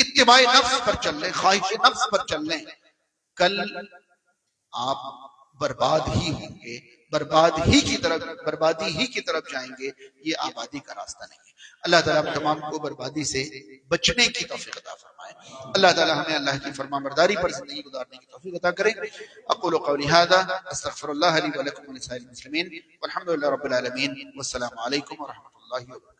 Speaker 1: اتباع نفس پر چل لیں، خواہش نفس پر چل لیں، کل آپ برباد ہی ہوں گے، بربادی ہی کی طرف جائیں گے۔ یہ آبادی کا راستہ نہیں ہے۔ اللہ تعالیٰ ہم تمام کو بربادی سے بچنے کی توفیق عطا فرمائے۔ اللہ تعالیٰ ہمیں اللہ کی فرما برداری پر زندگی گزارنے کی توفیق عطا کرے۔ اقول قولی ھذا استغفر اللہ لی ولکم ولسائر المسلمین والحمد للہ رب العالمین، والسلام علیکم ورحمۃ اللہ وبرکاتہ۔